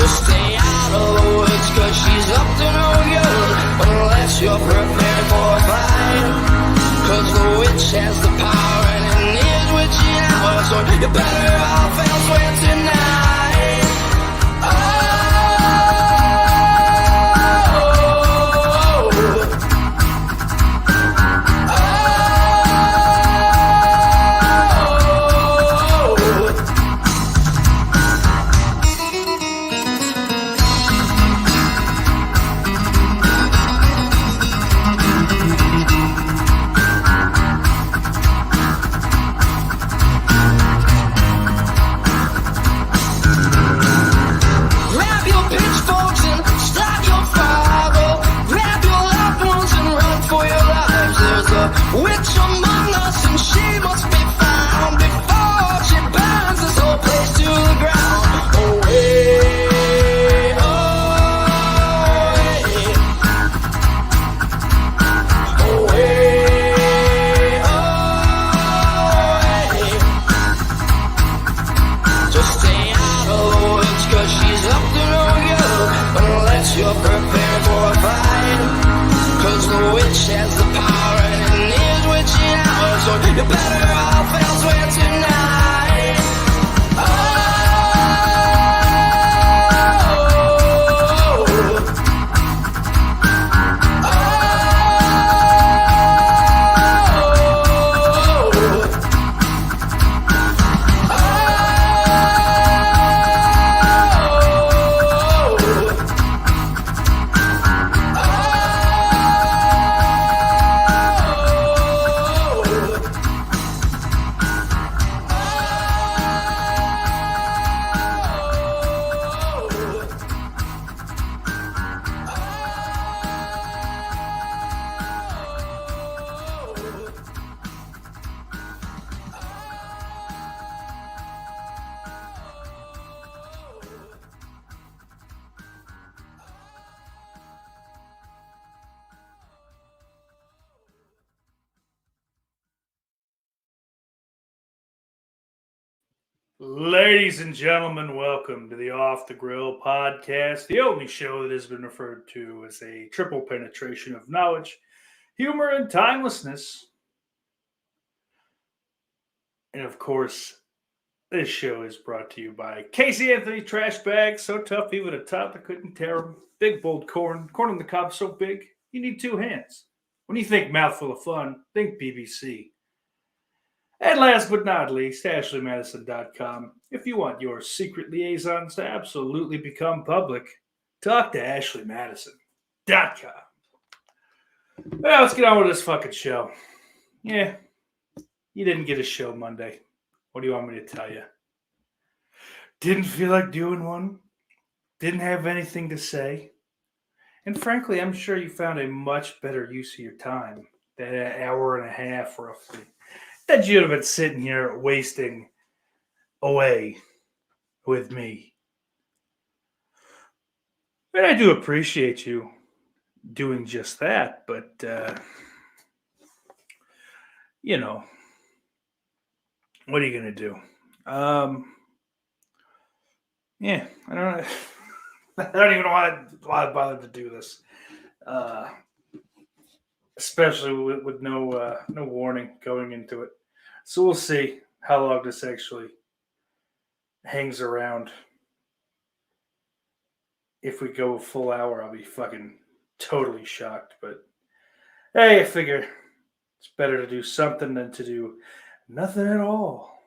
Just stay out of the woods, cause she's up to no good, unless you're prepared for a fight. Cause the witch has the power and it is witching hours, so you're better off elsewhere tonight. Witch among us, and she must be found before she burns this whole place to the ground. Away, away, away. Just stay out of the woods, cause she's up to no good, unless you're prepared for a fight. Cause the witch has the power and it is witching hours, so you're better off elsewhere tonight. Oh, Ladies and gentlemen, welcome to the Off the Grill podcast, the only show that has been referred to as a triple penetration of knowledge, humor, and timelessness. And of course, this show is brought to you by Casey Anthony Trash Bags, so tough even a toddler couldn't tear them. Big bold corn on the cob so big you need two hands. When you think mouthful of fun, think BBC. And last but not least, AshleyMadison.com. If you want your secret liaisons to absolutely become public, talk to AshleyMadison.com. Well, let's get on with this fucking show. Yeah, you didn't get a show Monday. What do you want me to tell you? Didn't feel like doing one. Didn't have anything to say. And frankly, I'm sure you found a much better use of your time. That hour and a half, roughly, that you'd have been sitting here wasting away with me. And I do appreciate you doing just that, but, you know, what are you going to do? Yeah, I don't even want to bother to do this. Especially with no warning going into it. So we'll see how long this actually hangs around. If we go a full hour, I'll be fucking totally shocked. But hey, I figure it's better to do something than to do nothing at all.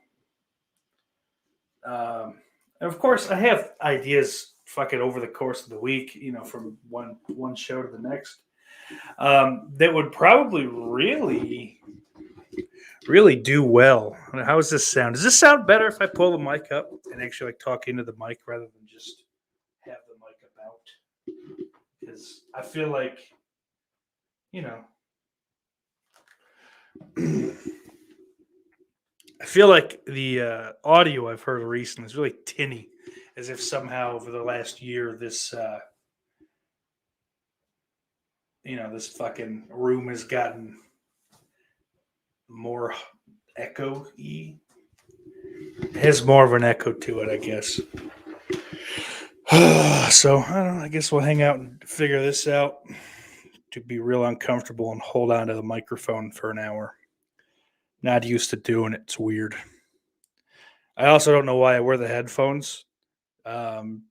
And of course, I have ideas fucking over the course of the week, from one show to the next. That would probably really do well. How does this sound? Does this sound better if I pull the mic up and actually talk into the mic rather than just have the mic about? Because I feel like, I feel like the audio I've heard recently is really tinny, as if somehow over the last year this this fucking room has gotten more echo-y. It has more of an echo to it, I guess. So I don't know, I guess we'll hang out and figure this out. To be real uncomfortable and hold on to the microphone for an hour. Not used to doing it. It's weird. I also don't know why I wear the headphones. Um,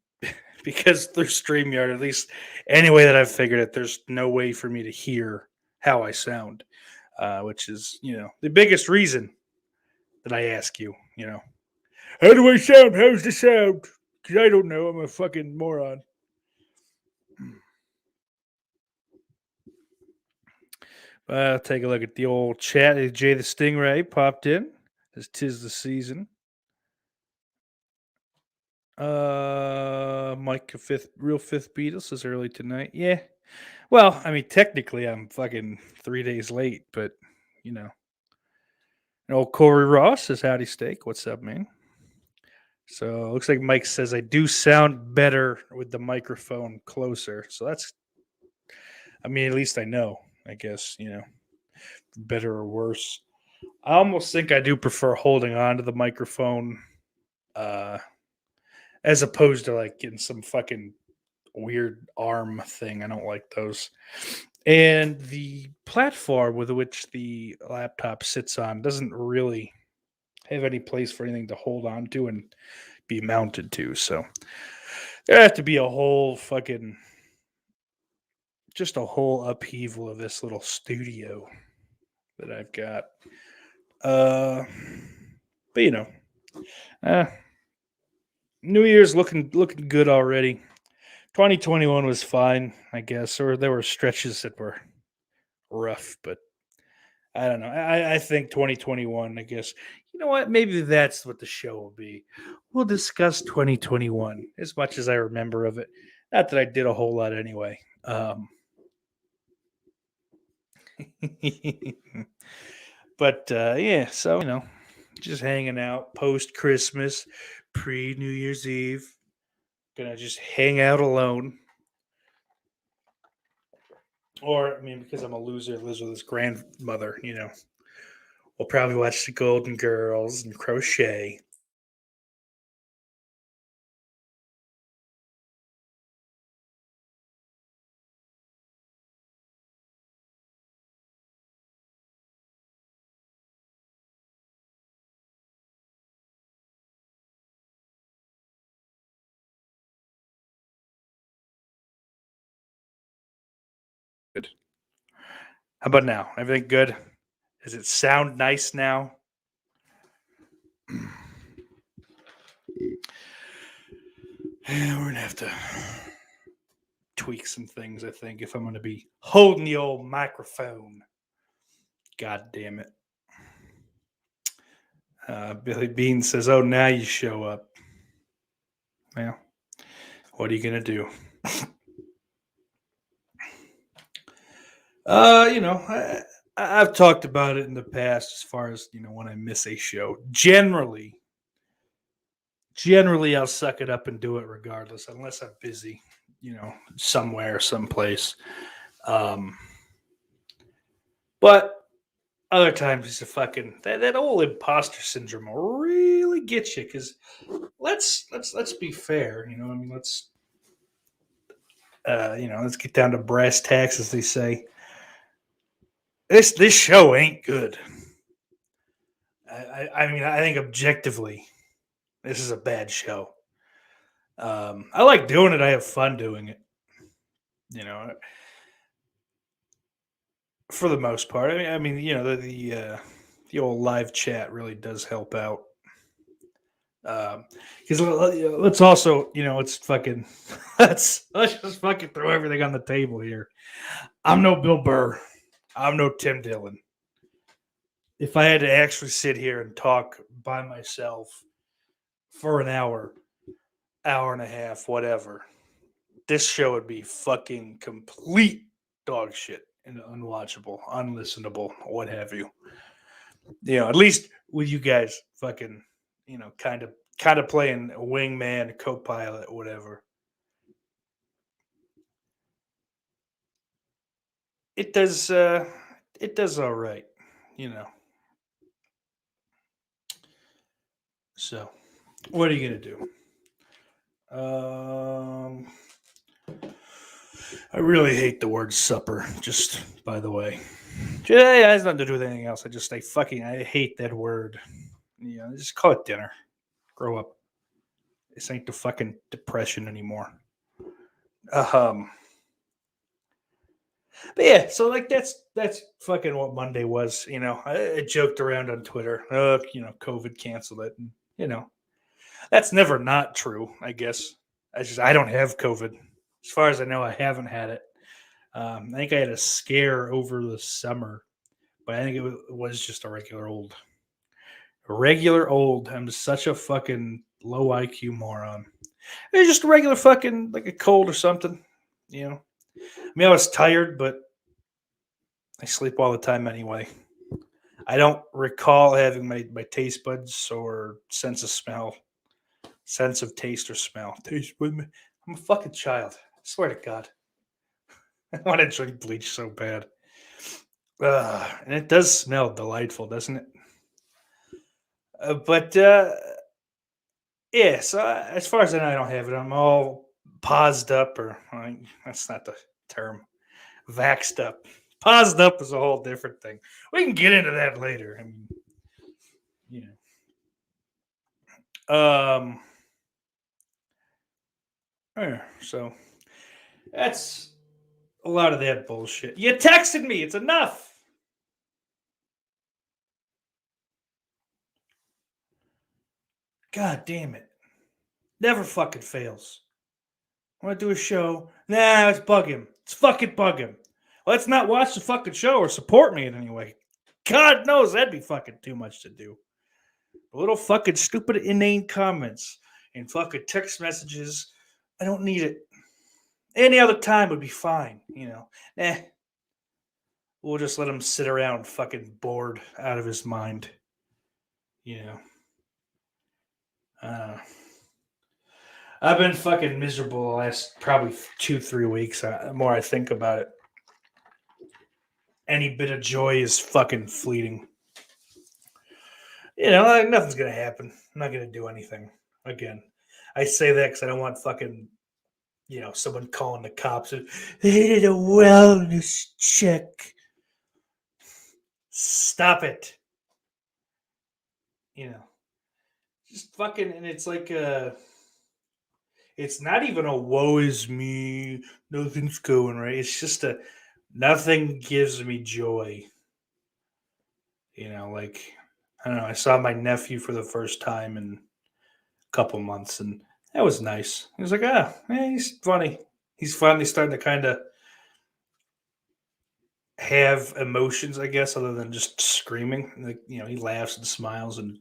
because through StreamYard, at least any way that I've figured it, there's no way for me to hear how I sound, which is, the biggest reason that I ask you, how do I sound? How's the sound? Because I don't know. I'm a fucking moron. Take a look at the old chat. Jay the Stingray popped in. As 'tis the season. Mike fifth Beatles says early tonight. Yeah. Well, I mean, technically, I'm fucking 3 days late, but you know. And old Corey Ross says howdy steak. What's up, man? So it looks like Mike says I do sound better with the microphone closer. So that's, I mean, at least I know. I guess better or worse. I almost think I do prefer holding on to the microphone, uh, as opposed to like getting some fucking weird arm thing. I don't like those. And the platform with which the laptop sits on doesn't really have any place for anything to hold on to and be mounted to. So there have to be a whole fucking, just a whole upheaval of this little studio that I've got. But uh, New Year's looking good already. 2021 was fine, I guess, or there were stretches that were rough, but I don't know. I think 2021, I guess. You know what? Maybe that's what the show will be. We'll discuss 2021 as much as I remember of it. Not that I did a whole lot anyway. But yeah, so, just hanging out post Christmas, pre New Year's Eve. Gonna just hang out alone. Or, I mean, because I'm a loser, lives with his grandmother, we'll probably watch the Golden Girls and crochet. Good. How about now? Everything good? Does it sound nice now? Yeah, we're gonna have to tweak some things, I think, if I'm gonna be holding the old microphone. God damn it. Billy Bean says, "Oh, now you show up." Well, what are you gonna do? I've talked about it in the past as far as when I miss a show. Generally, I'll suck it up and do it regardless, unless I'm busy, somewhere, someplace. Um, but other times it's a fucking that old imposter syndrome will really get you because let's be fair, I mean, let's get down to brass tacks, as they say. This show ain't good. I mean, I think objectively, this is a bad show. I like doing it. I have fun doing it. For the most part. I mean, the old live chat really does help out. Because let's also, it's fucking let's just fucking throw everything on the table here. I'm no Bill Burr. I'm no Tim Dillon. If I had to actually sit here and talk by myself for an hour and a half, whatever, this show would be fucking complete dog shit and unwatchable, unlistenable, what have you. At least with you guys fucking, kind of playing wingman, co-pilot, whatever. It does all right, you know. So, what are you gonna do? I really hate the word supper, just by the way. Yeah, it has nothing to do with anything else. I hate that word. Just call it dinner. Grow up. This ain't the fucking depression anymore. Um, but yeah, so like that's fucking what Monday was. I joked around on Twitter. COVID canceled it. And, that's never not true. I guess I don't have COVID. As far as I know, I haven't had it. I think I had a scare over the summer, but I think it was just a regular old. Regular old. I'm such a fucking low IQ moron. It's just a regular fucking like a cold or something. I was tired, but I sleep all the time anyway. I don't recall having my taste buds or sense of taste or smell. Taste with me. I'm a fucking child. I swear to God. I want to drink bleach so bad. And it does smell delightful, doesn't it? But yeah, so as far as I know, I don't have it. I'm all paused up, or that's not the term. Vaxxed up. Paused up is a whole different thing. We can get into that later. I mean, so that's a lot of that bullshit. You texted me. It's enough. God damn it. Never fucking fails. I want to do a show. Nah, let's bug him. Let's fucking bug him. Let's not watch the fucking show or support me in any way. God knows that'd be fucking too much to do. A little fucking stupid inane comments and fucking text messages. I don't need it. Any other time would be fine, We'll just let him sit around fucking bored out of his mind. I've been fucking miserable the last probably 2-3 weeks. The more I think about it, any bit of joy is fucking fleeting. Nothing's gonna happen. I'm not gonna do anything again. I say that because I don't want fucking, someone calling the cops. They did a wellness check. Stop it. Just fucking, and it's like it's not even a woe is me, nothing's going right. It's just nothing gives me joy. Like, I don't know. I saw my nephew for the first time in a couple months, and that was nice. He was like, he's funny. He's finally starting to kind of have emotions, I guess, other than just screaming. Like, he laughs and smiles, and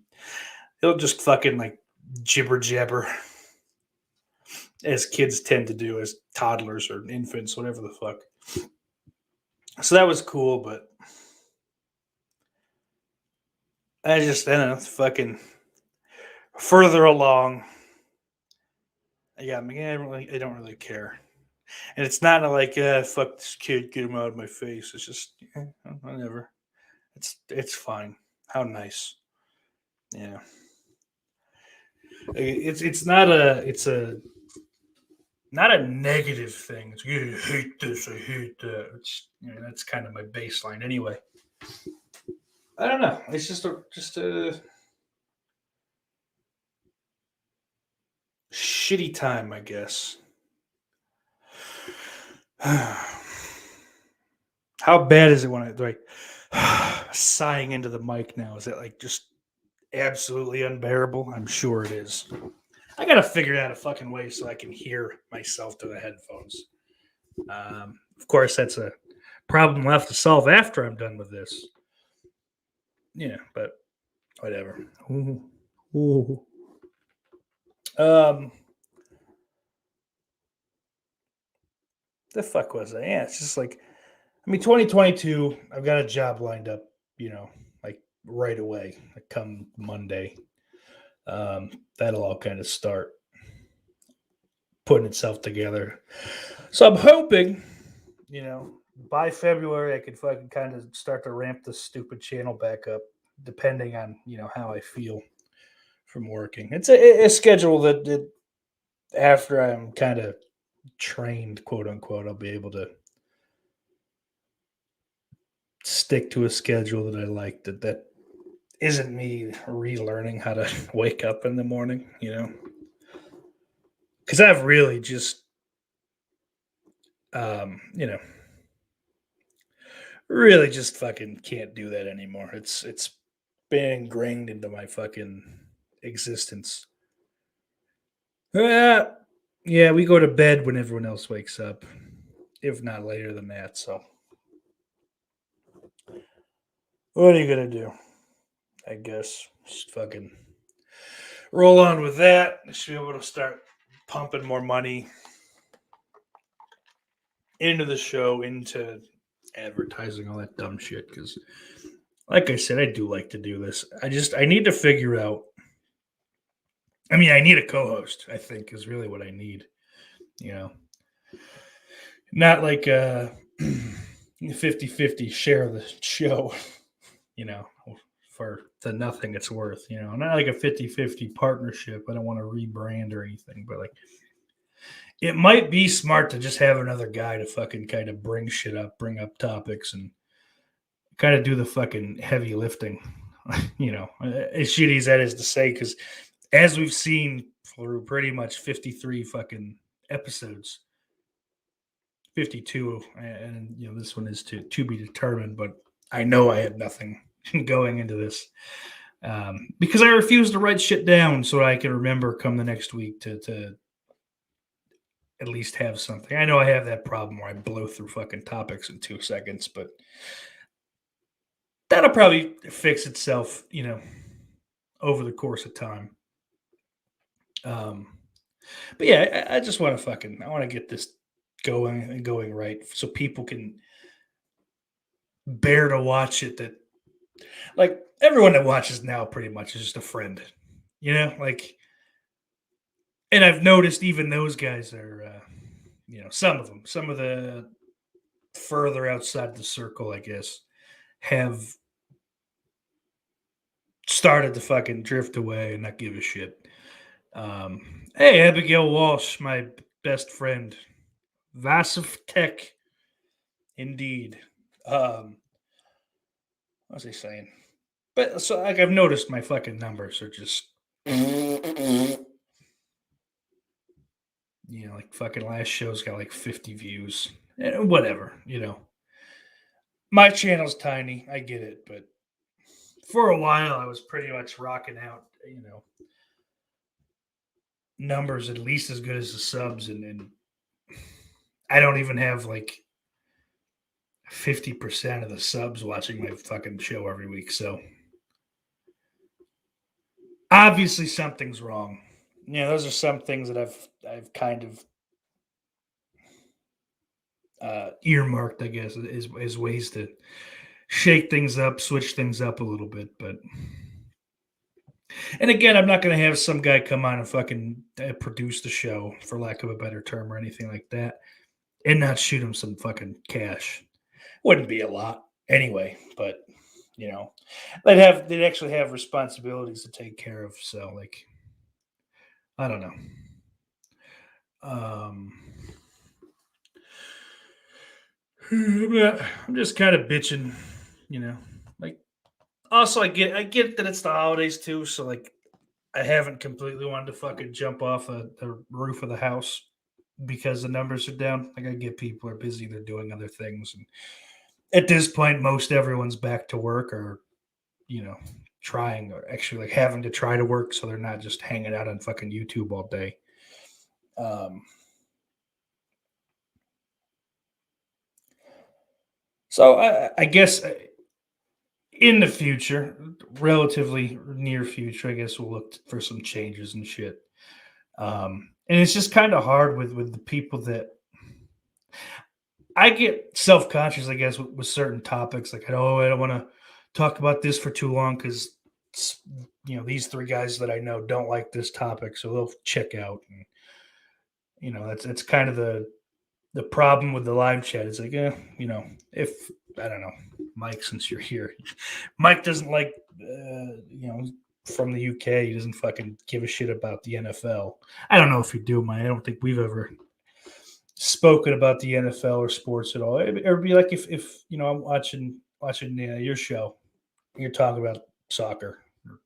he'll just fucking like jibber jabber, as kids tend to do, as toddlers or infants, whatever the fuck. So that was cool, but I don't know, fucking further along. I don't really care. And it's not like, fuck this kid, get him out of my face. It's just, whatever. It's fine. How nice. Yeah. It's not not a negative thing. It's, I hate this, I hate that. That's kind of my baseline anyway. I don't know. It's just a shitty time, I guess. How bad is it when I sighing into the mic now? Is it like just absolutely unbearable? I'm sure it is. I gotta figure out a fucking way so I can hear myself through the headphones. Of course, that's a problem we'll have to solve after I'm done with this. But whatever. Ooh. The fuck was that? Yeah, it's just like, 2022, I've got a job lined up, like right away, like come Monday. That'll all kind of start putting itself together. So I'm hoping, by February, I could fucking kind of start to ramp the stupid channel back up, depending on, how I feel from working. It's a schedule that after I'm kind of trained, quote unquote, I'll be able to stick to a schedule that I like. That isn't me relearning how to wake up in the morning, because I've really just, you know, really just fucking can't do that anymore. It's been ingrained into my fucking existence. Uh, yeah, we go to bed when everyone else wakes up, if not later than that. So, what are you gonna do? I guess just fucking roll on with that. I should be able to start pumping more money into the show, into advertising, all that dumb shit. Because, like I said, I do like to do this. I need to figure out. I mean, I need a co-host. I think is really what I need. Not like a 50-50 share of the show. For the nothing it's worth. Not like a 50-50 partnership. I don't want to rebrand or anything, but like, it might be smart to just have another guy to fucking kind of bring shit up, bring up topics, and kind of do the fucking heavy lifting. As shitty as that is to say, because as we've seen through pretty much 53 fucking episodes, 52, and this one is to be determined, but I know I had nothing going into this, because I refuse to write shit down so I can remember come the next week to at least have something. I know I have that problem where I blow through fucking topics in 2 seconds, but that'll probably fix itself, over the course of time. But yeah, I just want to I want to get this going and going right so people can bear to watch it. That, like, everyone that watches now pretty much is just a friend, like, and I've noticed even those guys are, some of the further outside the circle, I guess, have started to fucking drift away and not give a shit. Hey, Abigail Walsh, my best friend. Vassive Tech, indeed. What was I saying? But so, like, I've noticed my fucking numbers are just, like, fucking last show's got like 50 views. Whatever, My channel's tiny, I get it, but for a while I was pretty much rocking out, numbers at least as good as the subs, and I don't even have like 50% of the subs watching my fucking show every week. So obviously something's wrong. Those are some things that I've kind of earmarked, I guess, is ways to shake things up, switch things up a little bit. But, and again, I'm not going to have some guy come on and fucking produce the show, for lack of a better term, or anything like that, and not shoot him some fucking cash. Wouldn't be a lot anyway, but they'd actually have responsibilities to take care of. So, like, I don't know. I'm just kind of bitching, like, also I get that it's the holidays too. So, like, I haven't completely wanted to fucking jump off the roof of the house because the numbers are down. Like, I get people are busy, they're doing other things. And at this point, most everyone's back to work, or, trying, or actually like having to try to work. So they're not just hanging out on fucking YouTube all day. So I guess in the future, relatively near future, I guess we'll look for some changes and shit. And it's just kind of hard with the people that I get self-conscious, I guess, with certain topics. Like, I don't want to talk about this for too long because, these 3 guys that I know don't like this topic, so they'll check out. And that's kind of the problem with the live chat. Is like, if I don't know, Mike, since you're here, Mike doesn't like, from the UK, he doesn't fucking give a shit about the NFL. I don't know if you do, Mike. I don't think we've ever spoken about the NFL or sports at all. It'd be like if I'm watching your show, and you're talking about soccer, or,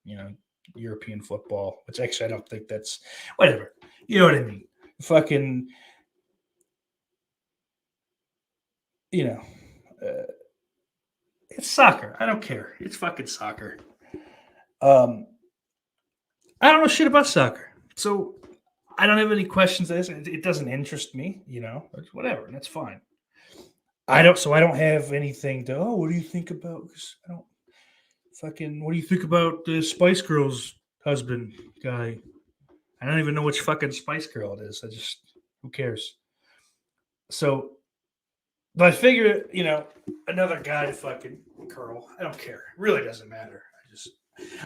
European football, which actually I don't think that's whatever. You know what I mean? Fucking, you know, it's soccer. I don't care. It's fucking soccer. I don't know shit about soccer, so I don't have any questions. It doesn't interest me. It's whatever, and that's fine. I don't have anything to. Oh, what do you think about? 'Cause I don't fucking. What do you think about the Spice Girls husband guy? I don't even know which fucking Spice Girl it is. Who cares? So, but I figure, another guy to fucking curl. I don't care. It really doesn't matter.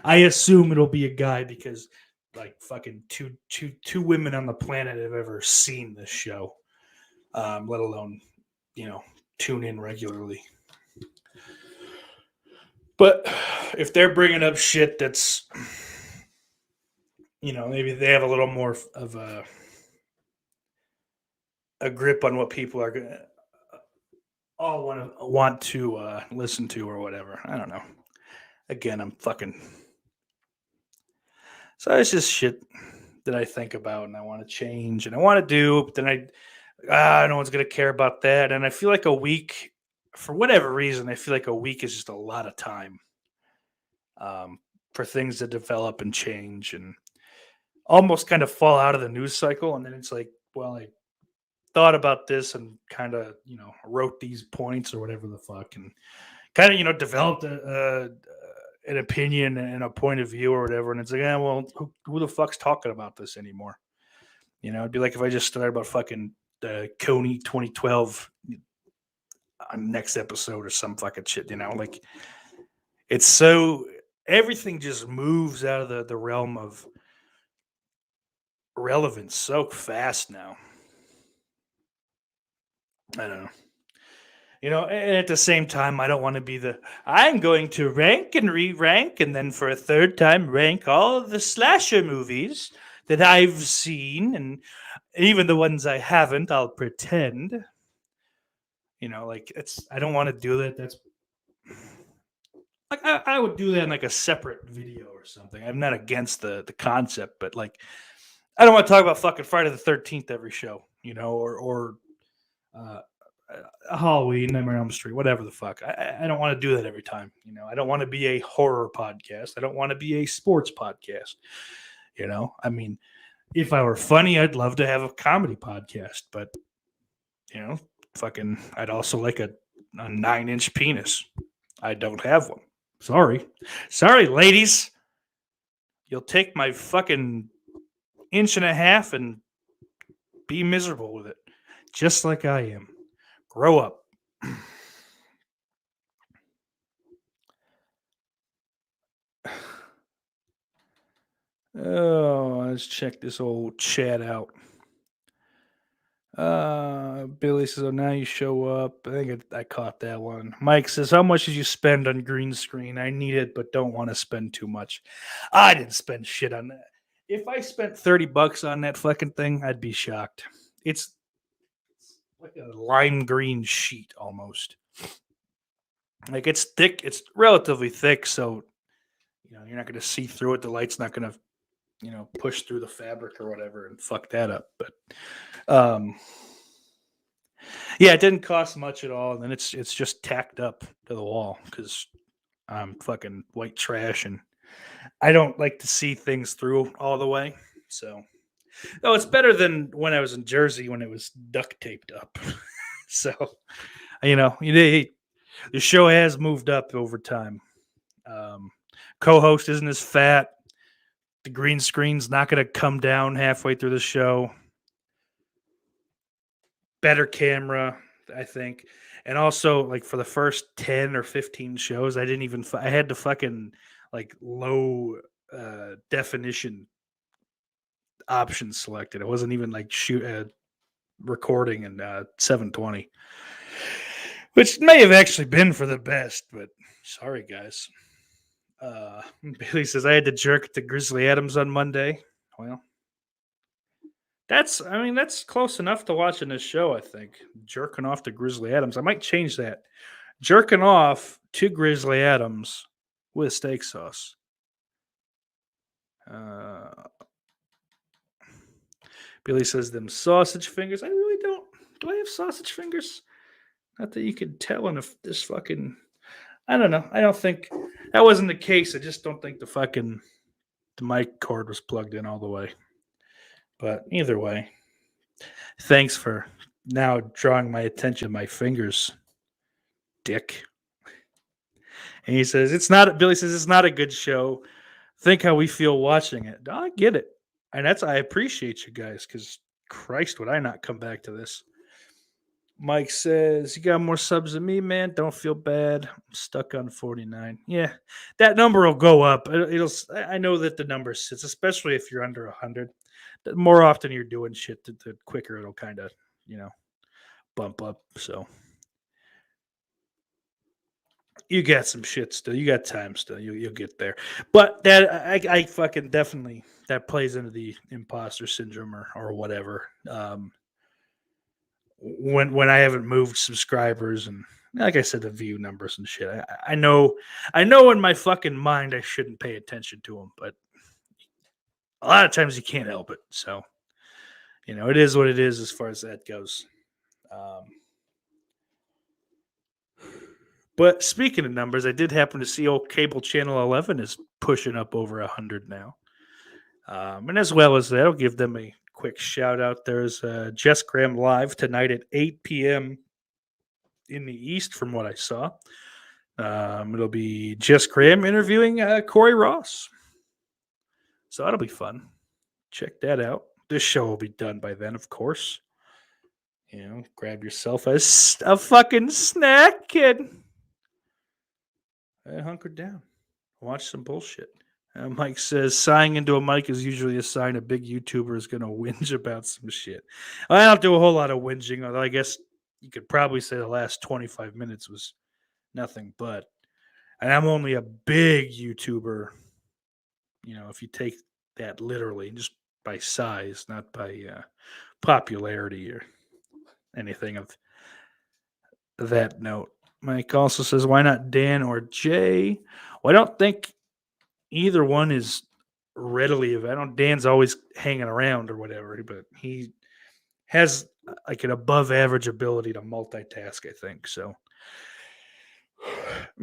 I assume it'll be a guy because, like, fucking two women on the planet have ever seen this show, let alone, tune in regularly. But if they're bringing up shit that's, maybe they have a little more of a grip on what people are gonna all want to listen to or whatever. I don't know. Again, I'm fucking. So it's just shit that I think about and I want to change and I want to do, but then no one's gonna care about that. And I feel like a week, for whatever reason, I feel like a week is just a lot of time for things to develop and change and almost kind of fall out of the news cycle. And then it's like, well, I thought about this and kind of, wrote these points or whatever the fuck and kind of, developed an opinion and a point of view or whatever. And it's like, well, who the fuck's talking about this anymore? It'd be like if I just started about fucking Coney 2012 on next episode or some fucking shit, like it's so everything just moves out of the realm of relevance so fast now. I don't know. And at the same time, I don't want to be I'm going to rank and re-rank and then for a third time rank all the slasher movies that I've seen and even the ones I haven't, I'll pretend. Like I don't want to do that. That's like I would do that in like a separate video or something. I'm not against the concept, but like I don't want to talk about fucking Friday the 13th every show, or Halloween, Nightmare on Elm Street, whatever the fuck. I don't want to do that every time. I don't want to be a horror podcast. I don't want to be a sports podcast. I mean, if I were funny, I'd love to have a comedy podcast, but fucking, I'd also like a 9-inch penis. I don't have one. Sorry, ladies. You'll take my fucking 1.5 inches and be miserable with it, just like I am. Grow up. Oh, let's check this old chat out. Billy says, "Oh, now you show up." I think I caught that one. Mike says, "How much did you spend on green screen? I need it, but don't want to spend too much." I didn't spend shit on that. If I spent $30 on that fucking thing, I'd be shocked. It's like a lime green sheet almost. Like it's thick. It's relatively thick, so you're not going to see through it. The light's not going to push through the fabric or whatever and fuck that up. But yeah, it didn't cost much at all. And then it's just tacked up to the wall because I'm fucking white trash and I don't like to see things through all the way. So, it's better than when I was in Jersey when it was duct taped up. So, the show has moved up over time. Co-host isn't as fat. The green screen's not going to come down halfway through the show. Better camera, I think. And also, like, for the first 10 or 15 shows, I had to fucking, like, low definition options selected. It wasn't even, like, recording in 720. Which may have actually been for the best, but sorry, guys. Billy says, I had to jerk to Grizzly Adams on Monday. Well, That's close enough to watching this show, I think. Jerking off to Grizzly Adams. I might change that. Jerking off to Grizzly Adams with steak sauce. Billy says them sausage fingers. I really don't. Do I have sausage fingers? Not that you could tell in this fucking. I don't know. I don't think that wasn't the case. I just don't think the mic cord was plugged in all the way. But either way, thanks for now drawing my attention to my fingers, dick. And he says Billy says it's not a good show. Think how we feel watching it. I get it. And I appreciate you guys, because Christ, would I not come back to this? Mike says, you got more subs than me, man. Don't feel bad. I'm stuck on 49. Yeah, that number will go up. I know that the number sits, especially if you're under 100. The more often you're doing shit, the quicker it'll kind of, bump up. So you got some shit still. You got time still. You'll get there. But that I fucking definitely, that plays into the imposter syndrome or whatever. When I haven't moved subscribers and, like I said, the view numbers and shit. I know in my fucking mind I shouldn't pay attention to them, but a lot of times you can't help it. So, it is what it is as far as that goes. But speaking of numbers, I did happen to see old cable channel 11 is pushing up over 100 now. And as well as that, I'll give them a quick shout out. There's Jess Graham live tonight at 8 p.m. in the East, from what I saw. It'll be Jess Graham interviewing Corey Ross. So that'll be fun. Check that out. This show will be done by then, of course. Grab yourself a fucking snack, kid. Hunker down. Watch some bullshit. Mike says, sighing into a mic is usually a sign a big YouTuber is going to whinge about some shit. I don't do a whole lot of whinging, although I guess you could probably say the last 25 minutes was nothing but. And I'm only a big YouTuber, if you take that literally, just by size, not by popularity or anything of that note. Mike also says, why not Dan or Jay? Well, I don't think either one is readily available. Dan's always hanging around or whatever, but he has like an above average ability to multitask, I think. So,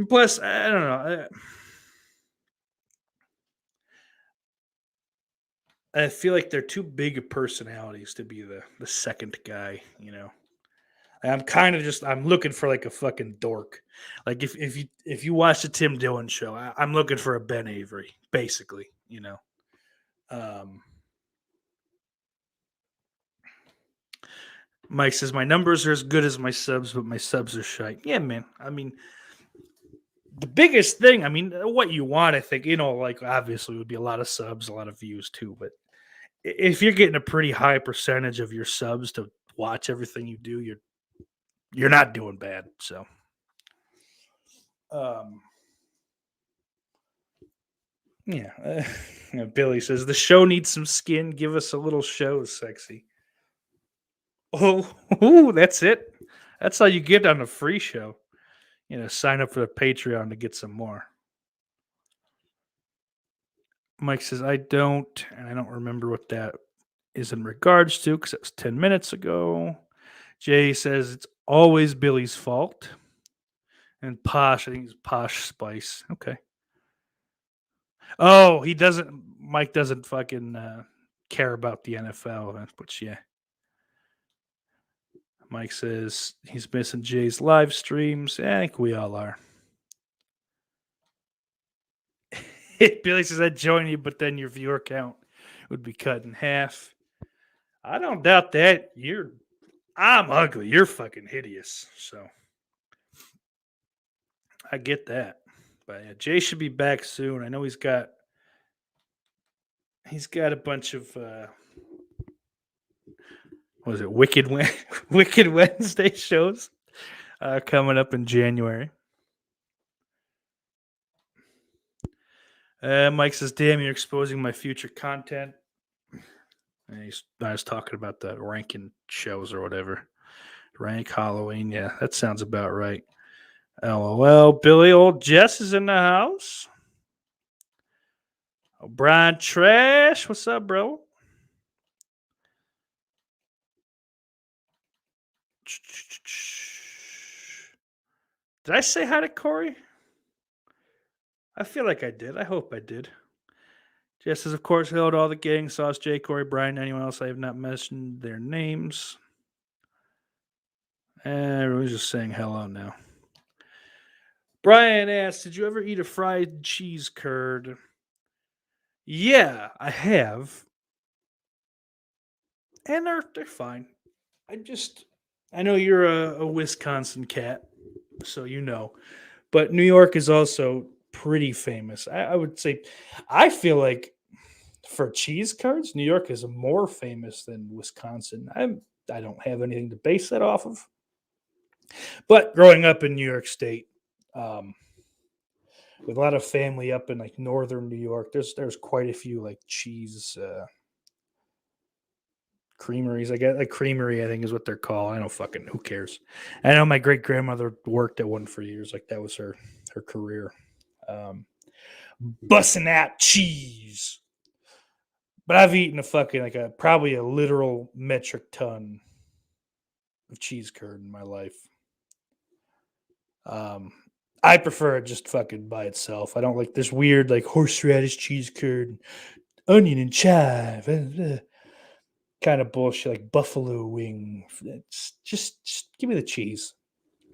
plus, I don't know. I feel like they're too big of personalities to be the second guy, I'm kind of I'm looking for like a fucking dork. Like if you watch the Tim Dillon show, I'm looking for a Ben Avery, basically, Mike says, my numbers are as good as my subs, but my subs are shite. Yeah, man. I mean, the biggest thing, what you want, I think, like obviously would be a lot of subs, a lot of views too. But if you're getting a pretty high percentage of your subs to watch everything you do, you're not doing bad. So, yeah. Billy says, the show needs some skin. Give us a little show, sexy. Oh, that's it. That's all you get on a free show. Sign up for the Patreon to get some more. Mike says, I don't remember what that is in regards to, because it was 10 minutes ago. Jay says, it's always Billy's fault. And Posh, I think it's Posh Spice. Okay. Oh, Mike doesn't fucking care about the NFL, which, yeah. Mike says he's missing Jay's live streams. I think we all are. Billy says, I'd join you, but then your viewer count would be cut in half. I don't doubt that. I'm ugly. You're fucking hideous. So I get that. But yeah, Jay should be back soon. I know he's got a bunch of Wicked Wednesday shows coming up in January. Mike says, damn, you're exposing my future content. And I was talking about the ranking shows or whatever. Rank Halloween. Yeah, that sounds about right. LOL. Billy Old Jess is in the house. O'Brien Trash. What's up, bro? Did I say hi to Corey? I feel like I did. I hope I did. Jess is, of course, hello to all the gang. Sauce, Jay, Corey, Brian, anyone else I have not mentioned their names. Everyone's just saying hello now. Brian asks, did you ever eat a fried cheese curd? Yeah, I have. And they're fine. I know you're a Wisconsin cat, so you know. But New York is also pretty famous. I would say, I feel like for cheese curds, New York is more famous than Wisconsin. I don't have anything to base that off of. But growing up in New York State, um, with a lot of family up in like northern New York, there's quite a few like cheese creameries. I guess a creamery, I think, is what they're called. I don't fucking who cares. I know my great grandmother worked at one for years. Like that was her career. Bussing out cheese. But I've eaten a fucking probably a literal metric ton of cheese curd in my life. I prefer it just fucking by itself. I don't like this weird like horseradish cheese curd, onion and chive, kind of bullshit like buffalo wing. It's just give me the cheese.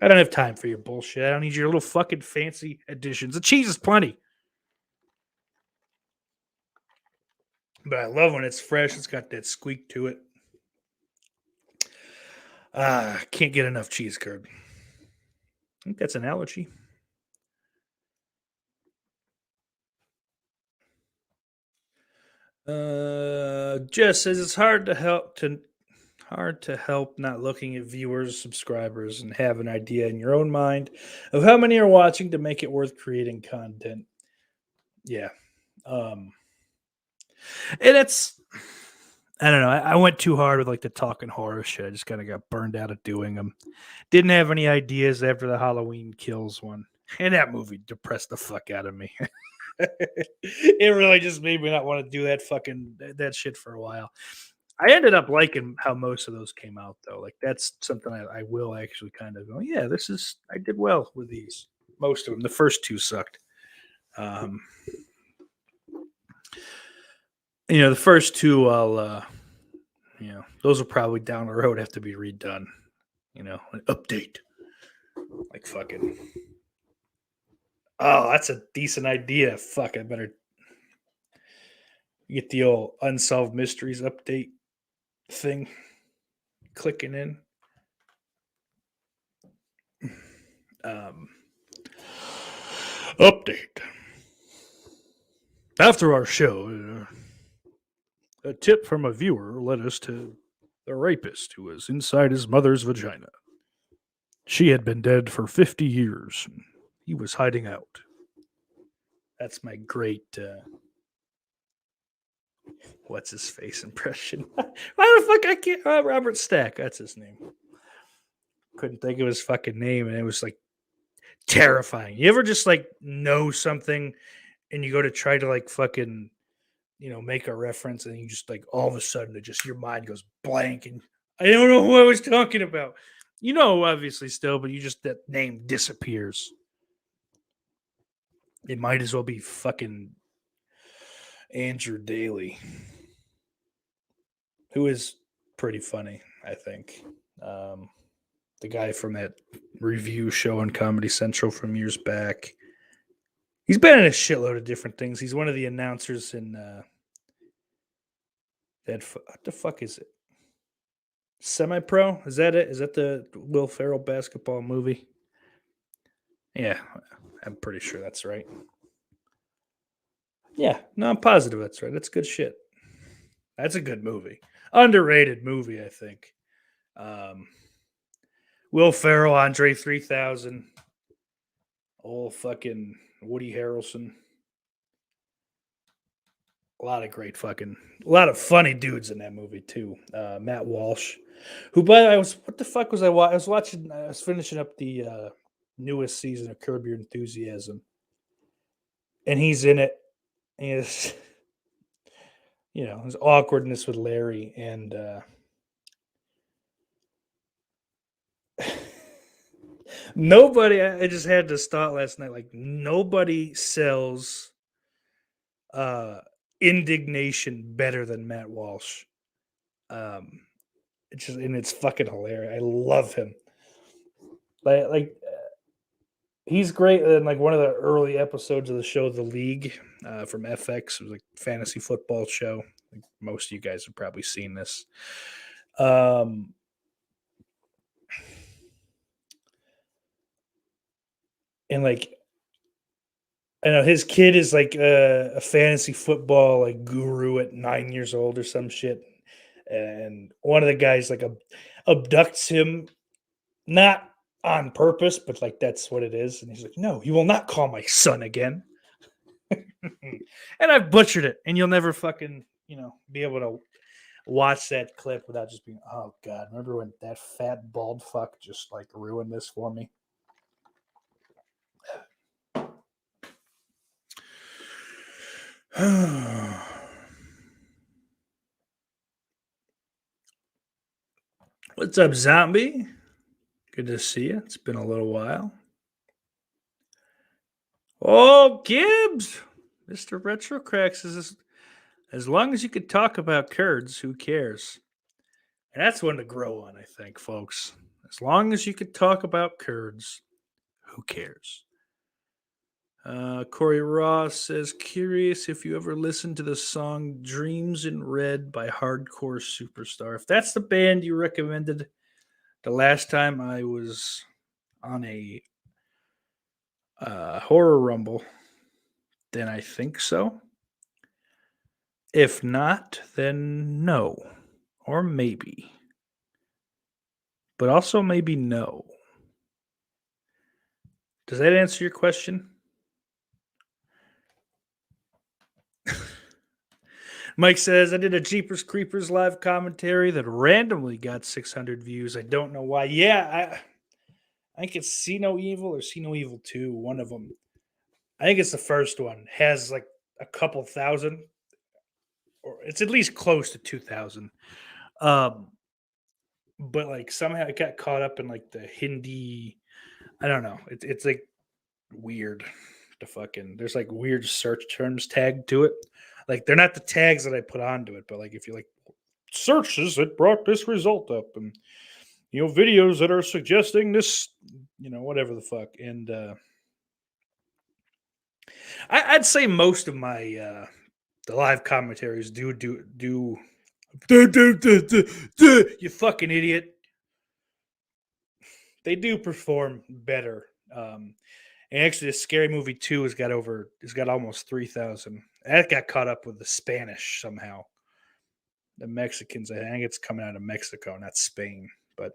I don't have time for your bullshit. I don't need your little fucking fancy additions. The cheese is plenty. But I love when it's fresh. It's got that squeak to it. Can't get enough cheese curd. I think that's an allergy. Jess says it's hard to help not looking at viewers, subscribers, and have an idea in your own mind of how many are watching to make it worth creating content. Yeah. And it's I don't know. I went too hard with like the talking horror shit. I just kind of got burned out of doing them. Didn't have any ideas after the Halloween Kills one. And that movie depressed the fuck out of me. It really just made me not want to do that shit for a while. I ended up liking how most of those came out though. Like that's something I will actually kind of go, yeah, I did well with these. Most of them. The first two sucked. Um, the first two those will probably down the road have to be redone. An update. Like fucking oh, that's a decent idea. Fuck, I better get the old unsolved mysteries update thing clicking in. Update. After our show, a tip from a viewer led us to the rapist who was inside his mother's vagina. She had been dead for 50 years. He was hiding out. That's my great what's his face impression. Why the fuck I can't Robert Stack, that's his name. Couldn't think of his fucking name, and it was like terrifying. You ever just like know something and you go to try to like fucking make a reference and you just like all of a sudden your mind goes blank and I don't know who I was talking about. Obviously still, but that name disappears. It might as well be fucking Andrew Daly, who is pretty funny, I think. The guy from that review show on Comedy Central from years back. He's been in a shitload of different things. He's one of the announcers in what the fuck is it? Semi-Pro? Is that it? Is that the Will Ferrell basketball movie? Yeah, I'm pretty sure that's right. Yeah, no, I'm positive that's right. That's good shit. That's a good movie. Underrated movie, I think. Will Ferrell, Andre 3000, old fucking Woody Harrelson. A lot of funny dudes in that movie too. Matt Walsh, who, by the way, what the fuck was I watching? I was finishing up the newest season of Curb Your Enthusiasm, and he's in it. And his, his awkwardness with Larry, and nobody. I just had this thought last night. Like, nobody sells indignation better than Matt Walsh. It's fucking hilarious. I love him. He's great in like one of the early episodes of the show The League from FX. It was like a fantasy football show. Like, most of you guys have probably seen this. And like, I know his kid is like a fantasy football like guru at 9 years old or some shit. And one of the guys like abducts him, not on purpose, but like that's what it is. And he's like, "No, you will not call my son again." And I've butchered it, and you'll never fucking be able to watch that clip without just being, "Oh God, remember when that fat bald fuck just like ruined this for me?" What's up, zombie? Good to see you. It's been a little while. Oh, Gibbs! Mr. Retrocracks says, as long as you could talk about curds, who cares? And that's one to grow on, I think, folks. As long as you could talk about curds, who cares? Corey Ross says, curious if you ever listened to the song Dreams in Red by Hardcore Superstar. If that's the band you recommended the last time I was on a horror rumble, then I think so. If not, then no. Or maybe. But also maybe no. Does that answer your question? Mike says, I did a Jeepers Creepers live commentary that randomly got 600 views. I don't know why. Yeah, I think it's See No Evil or See No Evil 2, one of them. I think it's the first one. Has like a couple thousand, or it's at least close to 2,000. But like somehow it got caught up in like the Hindi. I don't know. It's like weird. There's like weird search terms tagged to it. Like they're not the tags that I put onto it, but like if you like searches, it brought this result up, and videos that are suggesting this, whatever the fuck. And I'd say most of my the live commentaries do you fucking idiot. They do perform better. And actually, the Scary Movie 2 has got almost 3,000. That got caught up with the Spanish somehow. The Mexicans, I think it's coming out of Mexico, not Spain. But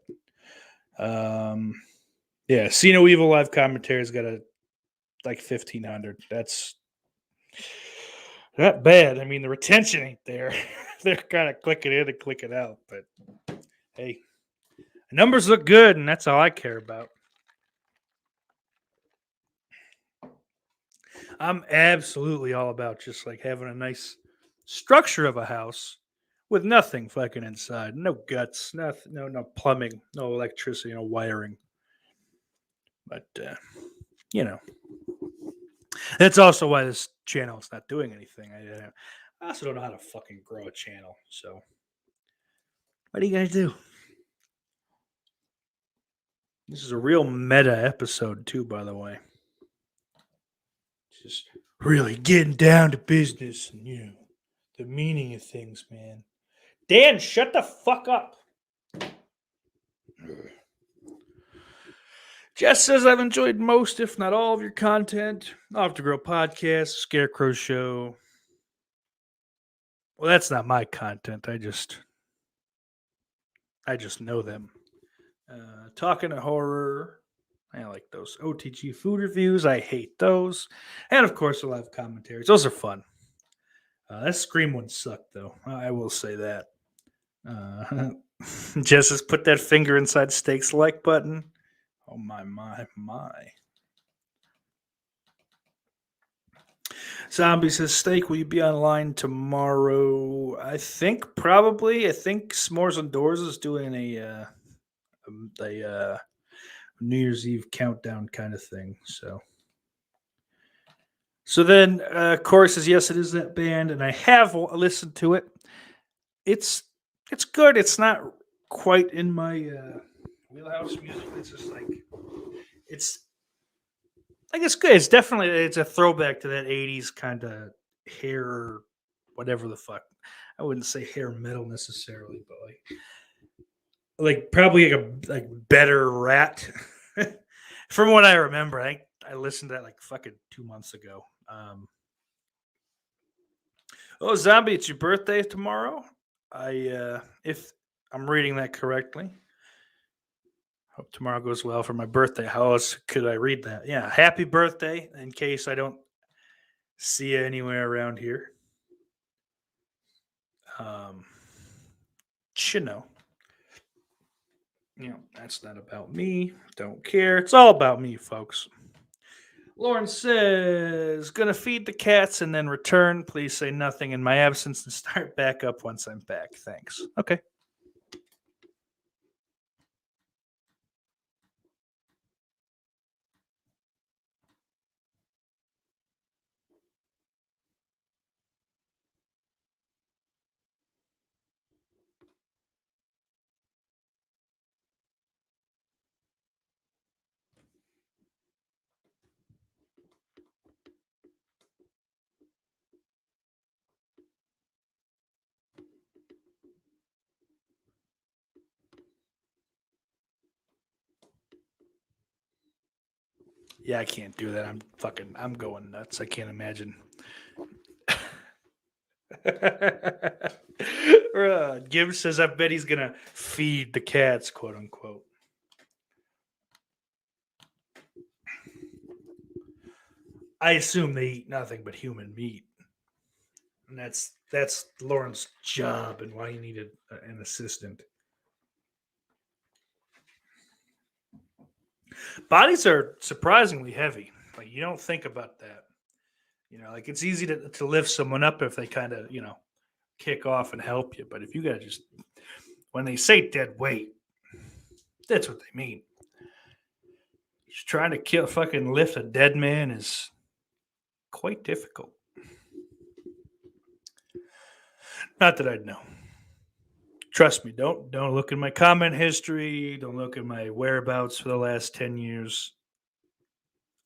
yeah, See No Evil live commentary's got like 1,500. That's not bad. I mean, the retention ain't there. They're kind of clicking in and clicking out. But hey, the numbers look good, and that's all I care about. I'm absolutely all about just like having a nice structure of a house with nothing fucking inside. No guts, nothing, no plumbing, no electricity, no wiring. But that's also why this channel is not doing anything. I also don't know how to fucking grow a channel. So what are you gonna do? This is a real meta episode too, by the way. Just really getting down to business and the meaning of things, man. Dan, shut the fuck up. Jess says, I've enjoyed most, if not all, of your content. I'll have to grow podcast, Scarecrow Show. Well, that's not my content. I just know them. Talking to horror. I like those. OTG food reviews. I hate those. And of course, the live commentaries. Those are fun. That Scream one sucked, though. I will say that. Jess has put that finger inside Steak's like button. Oh, my. Zombie says, Steak, will you be online tomorrow? I think probably. I think S'mores and Doors is doing a New Year's Eve countdown kind of thing. So then, Corey says, yes, it is that band, and I have listened to it. It's good. It's not quite in my wheelhouse music. It's just like it's good. It's a throwback to that '80s kind of hair, whatever the fuck. I wouldn't say hair metal necessarily, but like probably like better Rat. From what I remember, I listened to that like fucking 2 months ago. Oh, Zombie, it's your birthday tomorrow. If I'm reading that correctly. Hope tomorrow goes well for my birthday. How else could I read that? Yeah, happy birthday in case I don't see you anywhere around here. Chino. That's not about me. Don't care. It's all about me, folks. Lauren says, gonna feed the cats and then return. Please say nothing in my absence and start back up once I'm back. Thanks. Okay. Yeah, I can't do that. I'm going nuts. I can't imagine. Gibbs says, I bet he's going to feed the cats, quote unquote. I assume they eat nothing but human meat. And that's Lauren's job and why he needed an assistant. Bodies are surprisingly heavy. Like, you don't think about that. Like it's easy to lift someone up if they kind of, kick off and help you. But if you got to just, when they say dead weight, that's what they mean. Just trying to fucking lift a dead man is quite difficult. Not that I'd know. Trust me, don't look at my comment history. Don't look at my whereabouts for the last 10 years.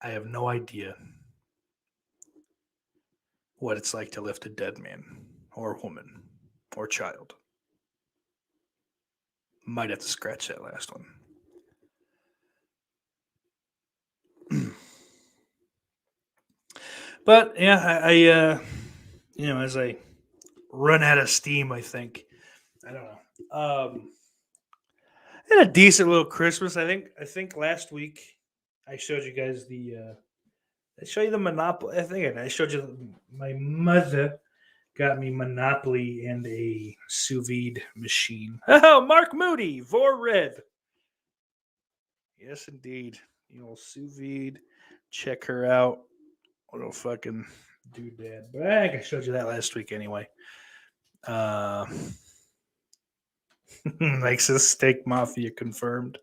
I have no idea what it's like to lift a dead man or woman or child. Might have to scratch that last one. But yeah, I as I run out of steam, I think. I don't know. I had a decent little Christmas. I think last week I showed you guys I showed you the Monopoly. I think I showed you my mother got me Monopoly and a sous vide machine. Oh, Mark Moody, Vor Red. Yes, indeed. Sous vide. Check her out. What a fucking doodad. But I think I showed you that last week anyway. Makes a Steak Mafia confirmed.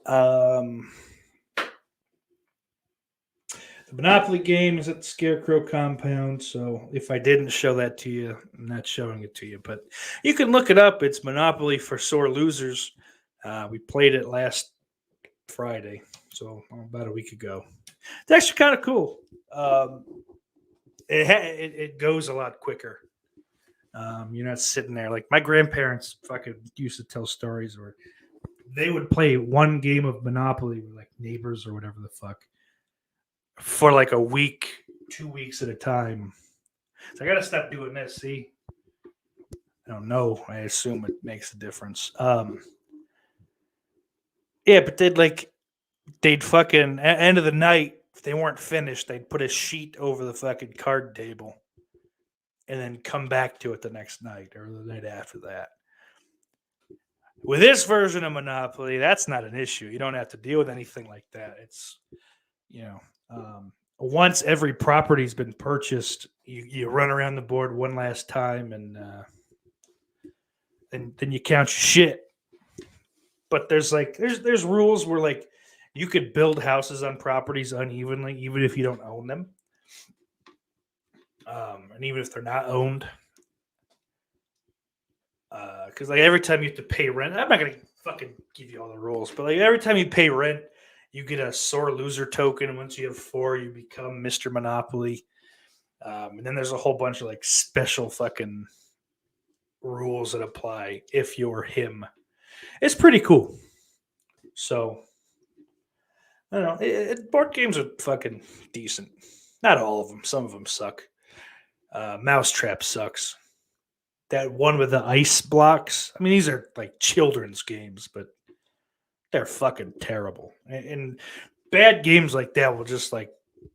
The Monopoly game is at the Scarecrow compound, so if I didn't show that to you, I'm not showing it to you. But you can look it up. It's Monopoly for Sore Losers. We played it last Friday, so about a week ago. It's actually kind of cool. It goes a lot quicker. You're not sitting there like my grandparents fucking used to tell stories where they would play one game of Monopoly with like neighbors or whatever the fuck for like a week, 2 weeks at a time. So I gotta stop doing this. See, I don't know. I assume it makes a difference. Yeah, but they'd fucking at end of the night if they weren't finished, they'd put a sheet over the fucking card table. and then come back to it the next night or the night after that. With this version of Monopoly, that's not an issue. You don't have to deal with anything like that. It's, once every property's been purchased, you run around the board one last time, and then you count your shit. But there's rules where like you could build houses on properties unevenly, even if you don't own them, and even if they're not owned. Because like every time you have to pay rent, I'm not gonna fucking give you all the rules, but like every time you pay rent, you get a sore loser token. And once you have 4, you become Mr. Monopoly. And then there's a whole bunch of like special fucking rules that apply if you're him. It's pretty cool. So I don't know. Board games are fucking decent. Not all of them. Some of them suck. Mousetrap sucks. That one with the ice blocks. I mean, these are like children's games, but they're fucking terrible. And bad games like that will just like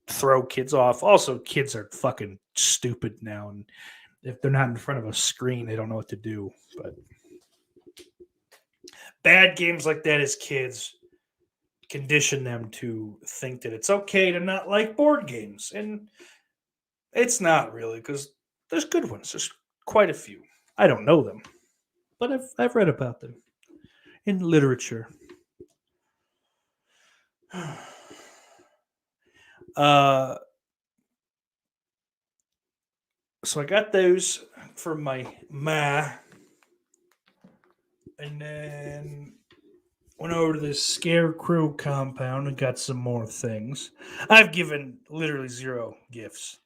throw kids off. Also, kids are fucking stupid now, and if they're not in front of a screen, they don't know what to do. But bad games like that as kids condition them to think that it's okay to not like board games, and it's not really, because there's good ones. There's quite a few. I don't know them, but I've read about them in literature. So I got those for my ma, and then went over to the Scarecrow compound and got some more things. I've given literally 0 gifts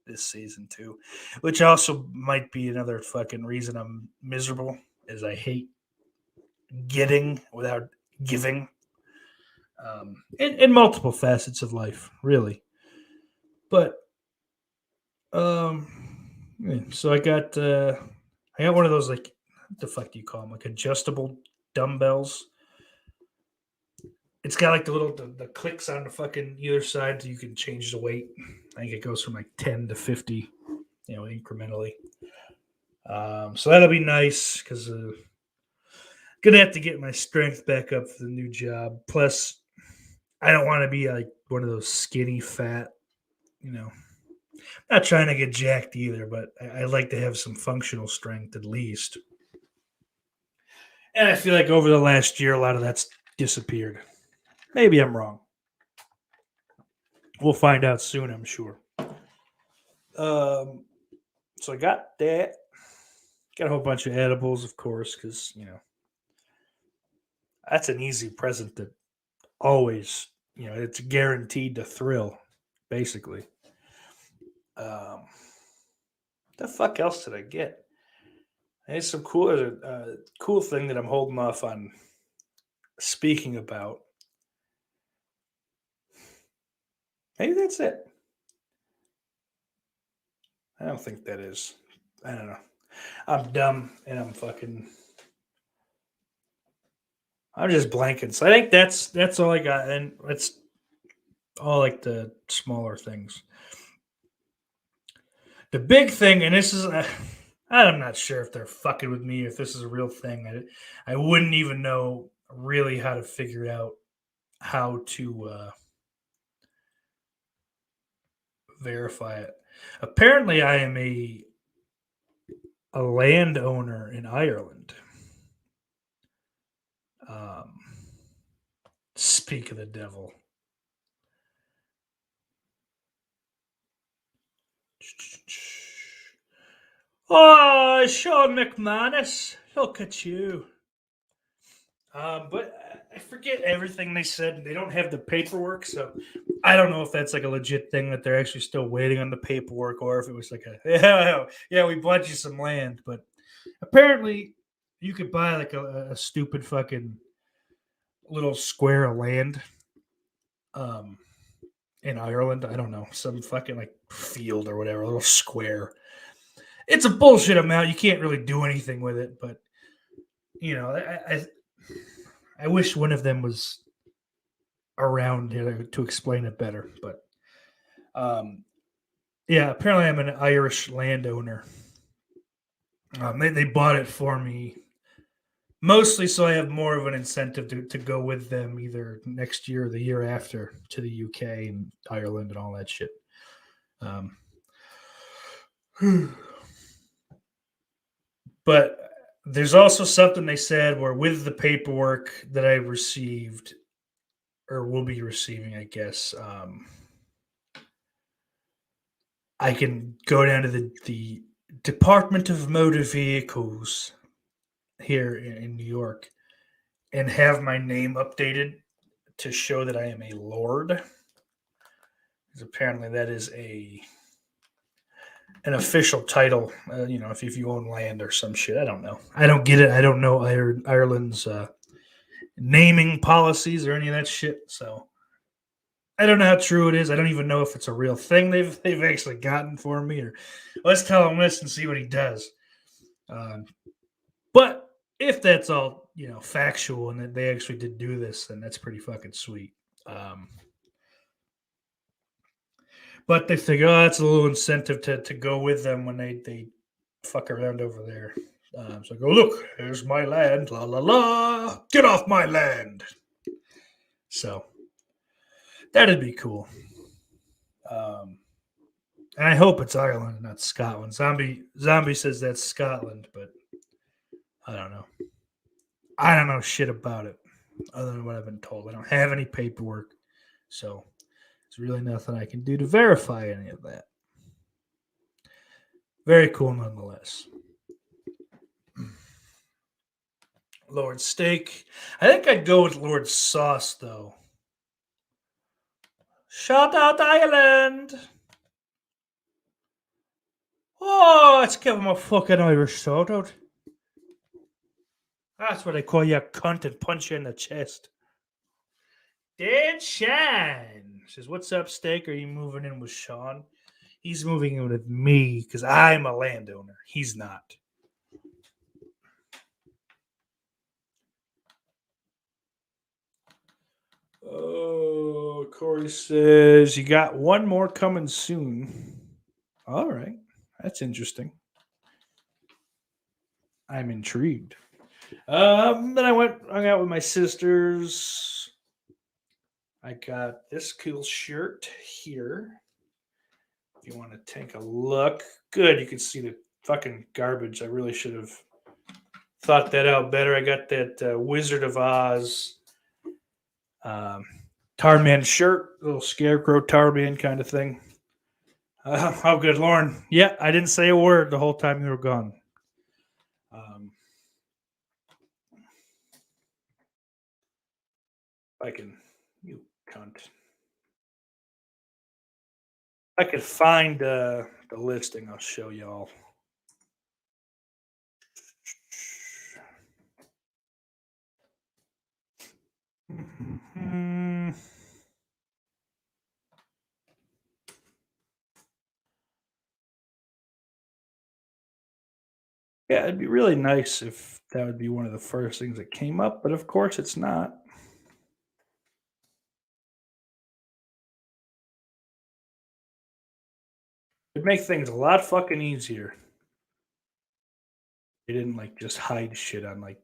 this season too, which also might be another fucking reason I'm miserable, is I hate getting without giving. In multiple facets of life, really. But so I got one of those, like, what the fuck do you call them? Like adjustable dumbbells. It's got like the clicks on the fucking either side, so you can change the weight. I think it goes from like 10 to 50, incrementally. So that'll be nice, because gonna have to get my strength back up for the new job. Plus, I don't want to be like one of those skinny, fat, not trying to get jacked either, but I like to have some functional strength at least. And I feel like over the last year, a lot of that's disappeared. Maybe I'm wrong. We'll find out soon, I'm sure. So I got that. Got a whole bunch of edibles, of course, because, that's an easy present that always, it's guaranteed to thrill, basically. The fuck else did I get? It's some cool thing that I'm holding off on speaking about. Maybe that's it. I don't think that is. I don't know. I'm dumb and I'm just blanking. So I think that's all I got, and it's all like the smaller things. The big thing, and this is, I'm not sure if they're fucking with me, if this is a real thing. I wouldn't even know really how to figure out how to verify it. Apparently, I am a landowner in Ireland. Speak of the devil. Oh, Sean McManus, look at you. But I forget everything they said. They don't have the paperwork, so I don't know if that's like a legit thing that they're actually still waiting on the paperwork, or if it was like yeah, we bought you some land. But apparently, you could buy like a stupid fucking little square of land in Ireland. I don't know, some fucking like field or whatever, a little square. It's a bullshit amount. You can't really do anything with it, but I wish one of them was around here to explain it better. But yeah, apparently I'm an Irish landowner They bought it for me mostly so I have more of an incentive to go with them either next year or the year after to the UK and Ireland and all that shit. But there's also something they said where with the paperwork that I received or will be receiving, I guess, I can go down to the Department of Motor Vehicles here in New York and have my name updated to show that I am a lord. Because apparently that is an official title. If you own land or some shit, I don't know. I don't get it. I don't know Ireland's naming policies or any of that shit. So I don't know how true it is. I don't even know if it's a real thing they've actually gotten for me. Or let's tell him this and see what he does. But if that's all factual and that they actually did do this, then that's pretty fucking sweet. But they think, it's a little incentive to go with them when they fuck around over there. So I go, look, here's my land, la la la, get off my land. So that'd be cool. And I hope it's Ireland, not Scotland. Zombie says that's Scotland, but I don't know. I don't know shit about it other than what I've been told. I don't have any paperwork, so there's really nothing I can do to verify any of that. Very cool nonetheless. Lord Steak. I think I'd go with Lord Sauce, though. Shout out Ireland! Oh, let's give him a fucking Irish shout out. That's what I call you a cunt and punch you in the chest. Dead Shan says, what's up, Steak? Are you moving in with Sean? He's moving in with me because I'm a landowner. He's not. Oh, Corey says, you got one more coming soon. All right. That's interesting. I'm intrigued. Then I hung out with my sisters. I got this cool shirt here. If you want to take a look. Good. You can see the fucking garbage. I really should have thought that out better. I got that Wizard of Oz Tarman shirt, little Scarecrow Tarman kind of thing. How good, Lauren? Yeah, I didn't say a word the whole time you were gone. I can, you cunt. I could find the listing. I'll show y'all. Yeah, it'd be really nice if that would be one of the first things that came up, but of course it's not. It'd make things a lot fucking easier. They didn't just hide shit on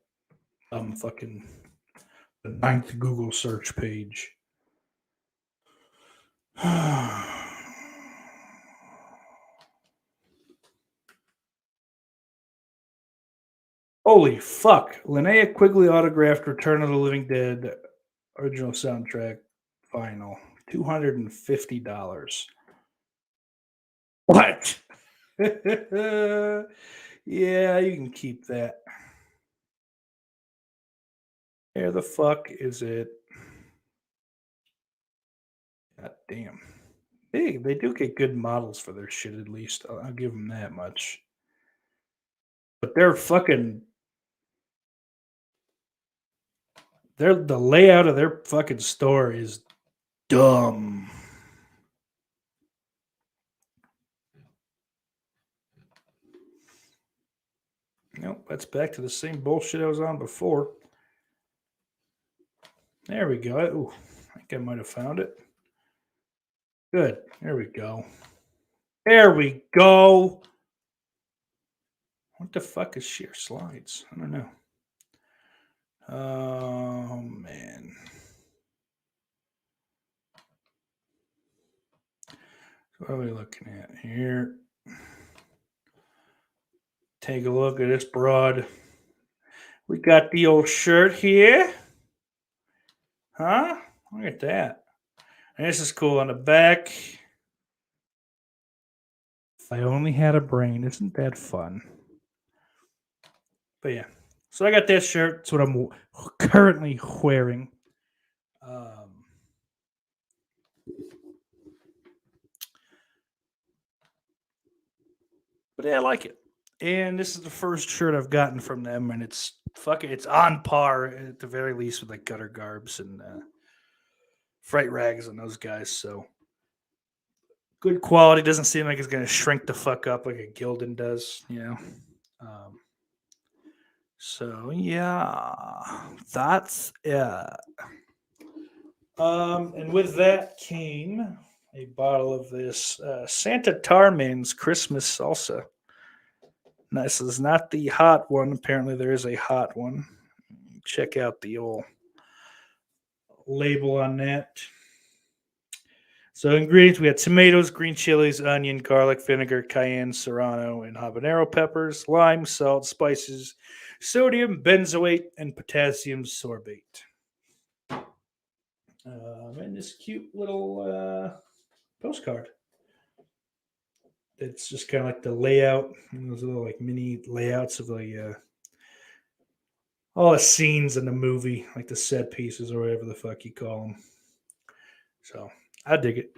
fucking the 9th Google search page. Holy fuck. Linnea Quigley autographed Return of the Living Dead original soundtrack vinyl. $250. What? Yeah, you can keep that. Where the fuck is it? God damn. Hey, they do get good models for their shit, at least. I'll give them that much. But they're fucking. The layout of their fucking store is dumb. Nope, that's back to the same bullshit I was on before. There we go. Ooh, I think I might have found it. Good. There we go. There we go. What the fuck is share slides? I don't know. Oh, man. What are we looking at here? Take a look at this broad. We got the old shirt here. Huh? Look at that. And this is cool on the back. If I only had a brain, isn't that fun? But yeah. So I got this shirt. That's what I'm currently wearing. But yeah, I like it. And this is the first shirt I've gotten from them, and it's on par at the very least with like Gutter Garbs and Fright Rags and those guys. So good quality. Doesn't seem like it's gonna shrink the fuck up like a Gildan does, you know. So yeah, that's it. And with that came a bottle of this Santa Tarman's Christmas salsa. Now, this is not the hot one. Apparently, there is a hot one. Check out the old label on that. So ingredients, we had tomatoes, green chilies, onion, garlic, vinegar, cayenne, serrano, and habanero peppers, lime, salt, spices, sodium, benzoate, and potassium sorbate. And this cute little postcard. It's just kind of like the layout, those little like mini layouts of the all the scenes in the movie, like the set pieces or whatever the fuck you call them. So I dig it.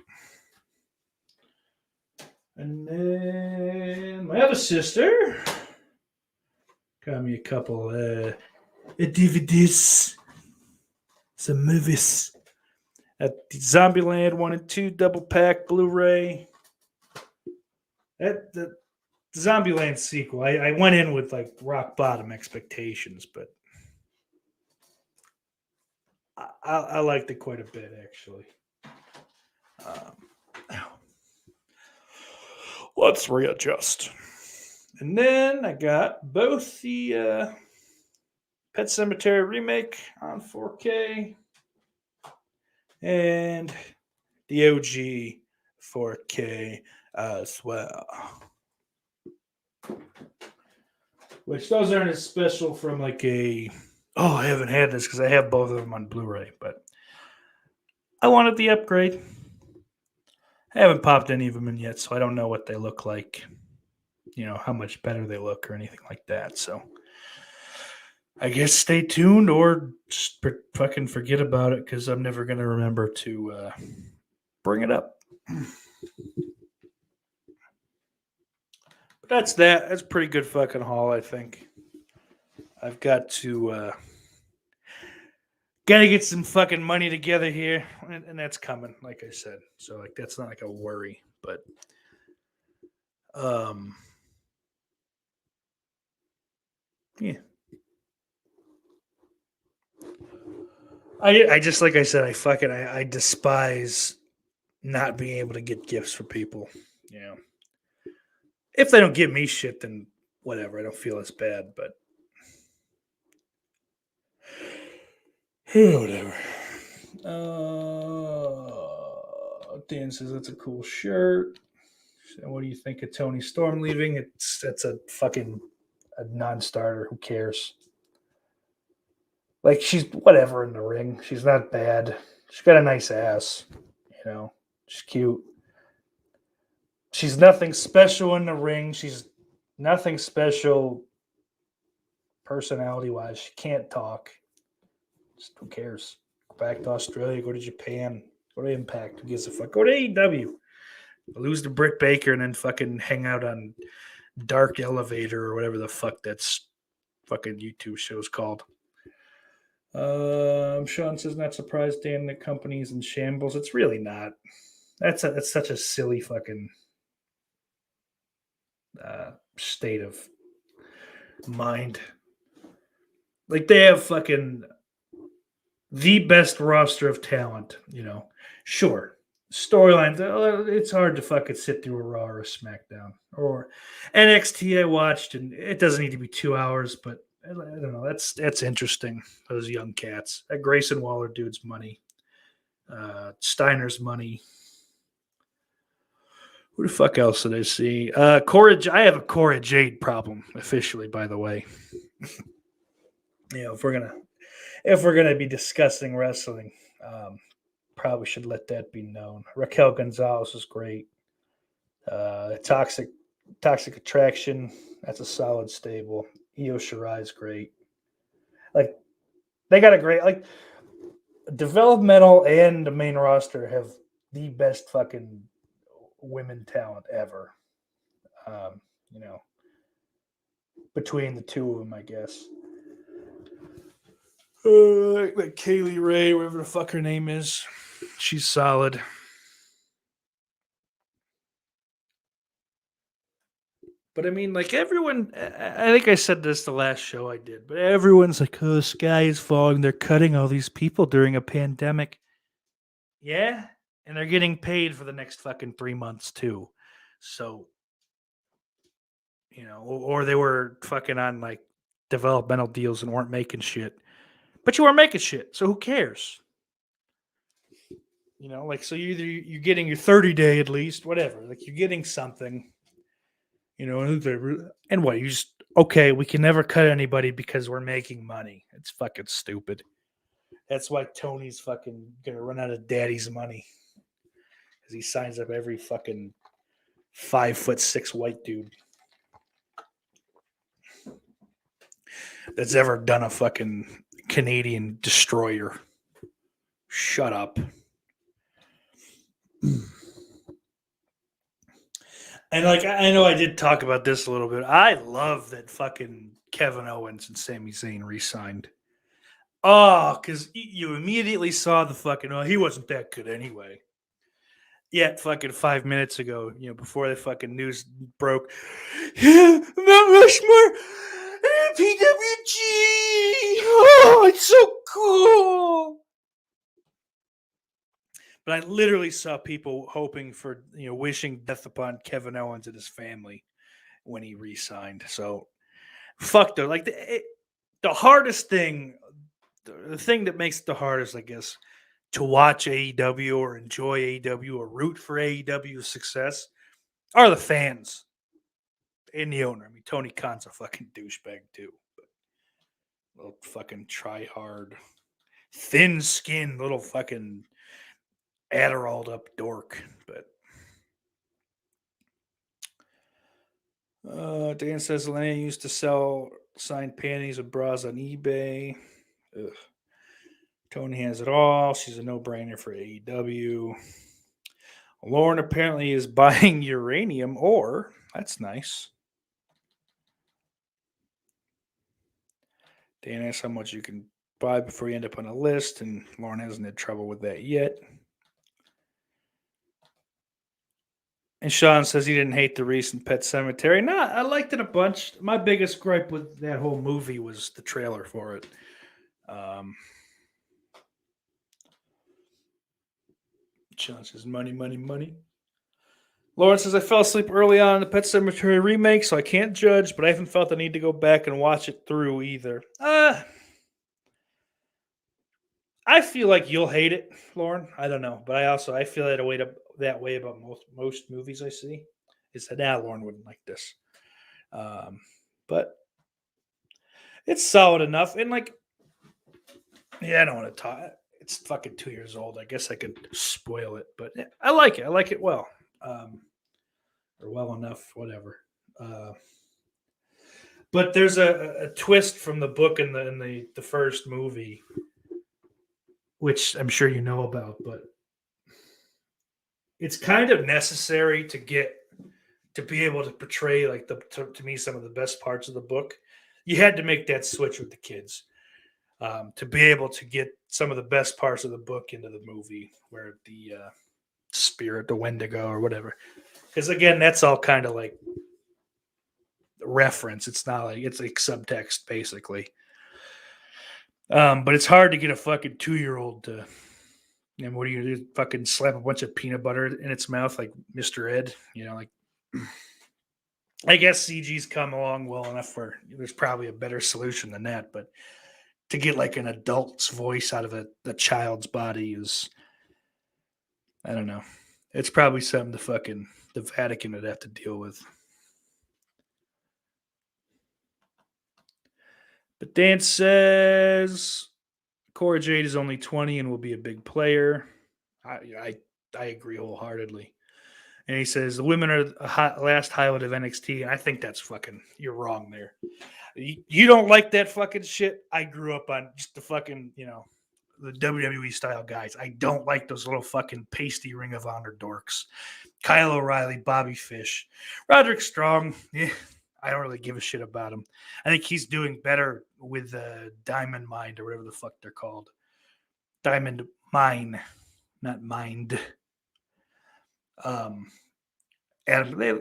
And then my other sister got me a couple DVDs, some movies at the Zombieland 1 and 2 double pack Blu-ray. The Zombieland sequel, I went in with like rock bottom expectations, but I liked it quite a bit, actually. Let's readjust. And then I got both the Pet Sematary remake on 4K and the OG 4K as well. Which those aren't as special from like I haven't had this because I have both of them on Blu-ray, but I wanted the upgrade. I haven't popped any of them in yet, so I don't know what they look like. You know, how much better they look or anything like that. So I guess stay tuned or just fucking forget about it because I'm never going to remember to bring it up. But that's that. That's a pretty good fucking haul, I think. I've got to gotta get some fucking money together here, and that's coming, like I said. So like that's not like a worry, but yeah. I just like I said, I despise not being able to get gifts for people. You know, if they don't give me shit, then whatever. I don't feel as bad, but whatever. Dan says that's a cool shirt. So what do you think of Tony Storm leaving? It's a fucking a non-starter. Who cares? Like she's whatever in the ring. She's not bad. She's got a nice ass. You know, she's cute. She's nothing special in the ring. She's nothing special personality-wise. She can't talk. Just who cares? Go back to Australia. Go to Japan. Go to Impact. Who gives a fuck? Go to AEW. Lose to Britt Baker and then fucking hang out on Dark Elevator or whatever the fuck that's fucking YouTube show's called. Sean says not surprised, Dan, the company's in shambles. It's really not. That's such a silly fucking state of mind. Like they have fucking the best roster of talent, you know. Sure, storylines. It's hard to fucking sit through a Raw or a SmackDown or NXT. I watched, and it doesn't need to be 2 hours, but I don't know. That's interesting. Those young cats. That Grayson Waller dude's money. Steiner's money. Who the fuck else did I see? I have a Cora Jade problem officially, by the way. If we're gonna be discussing wrestling, probably should let that be known. Raquel Gonzalez is great. Toxic Attraction, that's a solid stable. Io Shirai is great. Like they got a great developmental and the main roster have the best fucking women talent ever. Between the two of them, I guess. Like Kaylee Ray, whatever the fuck her name is, she's solid. But I mean, like everyone, I think I said this the last show I did, but everyone's like, oh, the sky is falling. They're cutting all these people during a pandemic. Yeah. And they're getting paid for the next fucking 3 months too. So, or they were fucking on like developmental deals and weren't making shit. But you weren't making shit. So who cares? So you're getting your 30-day at least, whatever. Like you're getting something. And what, you just, okay, we can never cut anybody because we're making money. It's fucking stupid. That's why Tony's fucking gonna run out of daddy's money. Because he signs up every fucking 5'6" white dude that's ever done a fucking Canadian destroyer. Shut up. And I know I did talk about this a little bit. I love that fucking Kevin Owens and Sami Zayn re-signed. Oh, because you immediately saw the fucking, he wasn't that good anyway. Yet fucking 5 minutes ago, before the fucking news broke, Mount Rushmore, PWG, oh, it's so cool. But I literally saw people hoping for, wishing death upon Kevin Owens and his family when he re-signed. So, fuck though. Like the hardest thing, the thing that makes it the hardest, I guess, to watch AEW or enjoy AEW or root for AEW's success are the fans and the owner. I mean, Tony Khan's a fucking douchebag too. But little fucking try-hard, thin-skinned little fucking Adderalled up dork. But Dan says Elena used to sell signed panties with bras on eBay. Ugh. Tony has it all. She's a no-brainer for AEW. Lauren apparently is buying uranium ore. That's nice. Dan asks how much you can buy before you end up on a list, and Lauren hasn't had trouble with that yet. And Sean says he didn't hate the recent Pet Sematary. No, I liked it a bunch. My biggest gripe with that whole movie was the trailer for it. Sean says money, money, money. Lauren says I fell asleep early on in the Pet Sematary remake, so I can't judge, but I haven't felt the need to go back and watch it through either. I feel like you'll hate it, Lauren. I don't know, but I feel that way about most movies I see. Is that Lauren wouldn't like this, but it's solid enough. And I don't want to talk. It's fucking 2 years old. I guess I could spoil it, but I like it. I like it well, or well enough, whatever. But there's a twist from the book in the first movie, which I'm sure you know about, but it's kind of necessary to be able to portray to me some of the best parts of the book. You had to make that switch with the kids to be able to get some of the best parts of the book into the movie, where the spirit, the Wendigo or whatever. Because again, that's all kind of like reference. It's not like it's like subtext basically. But it's hard to get a fucking 2-year-old to, And what do you do? Fucking slap a bunch of peanut butter in its mouth like Mr. Ed? Like, I guess CG's come along well enough where there's probably a better solution than that. But to get like an adult's voice out of a child's body is, I don't know. It's probably something the Vatican would have to deal with. But Dan says Cora Jade is only 20 and will be a big player. I agree wholeheartedly. And he says the women are the last highlight of NXT. I think that's you're wrong there. You don't like that fucking shit. I grew up on just the fucking, the WWE style guys. I don't like those little fucking pasty Ring of Honor dorks. Kyle O'Reilly, Bobby Fish, Roderick Strong. Yeah, I don't really give a shit about him. I think he's doing better with Diamond Mind or whatever the fuck they're called. Diamond Mine, not Mind. And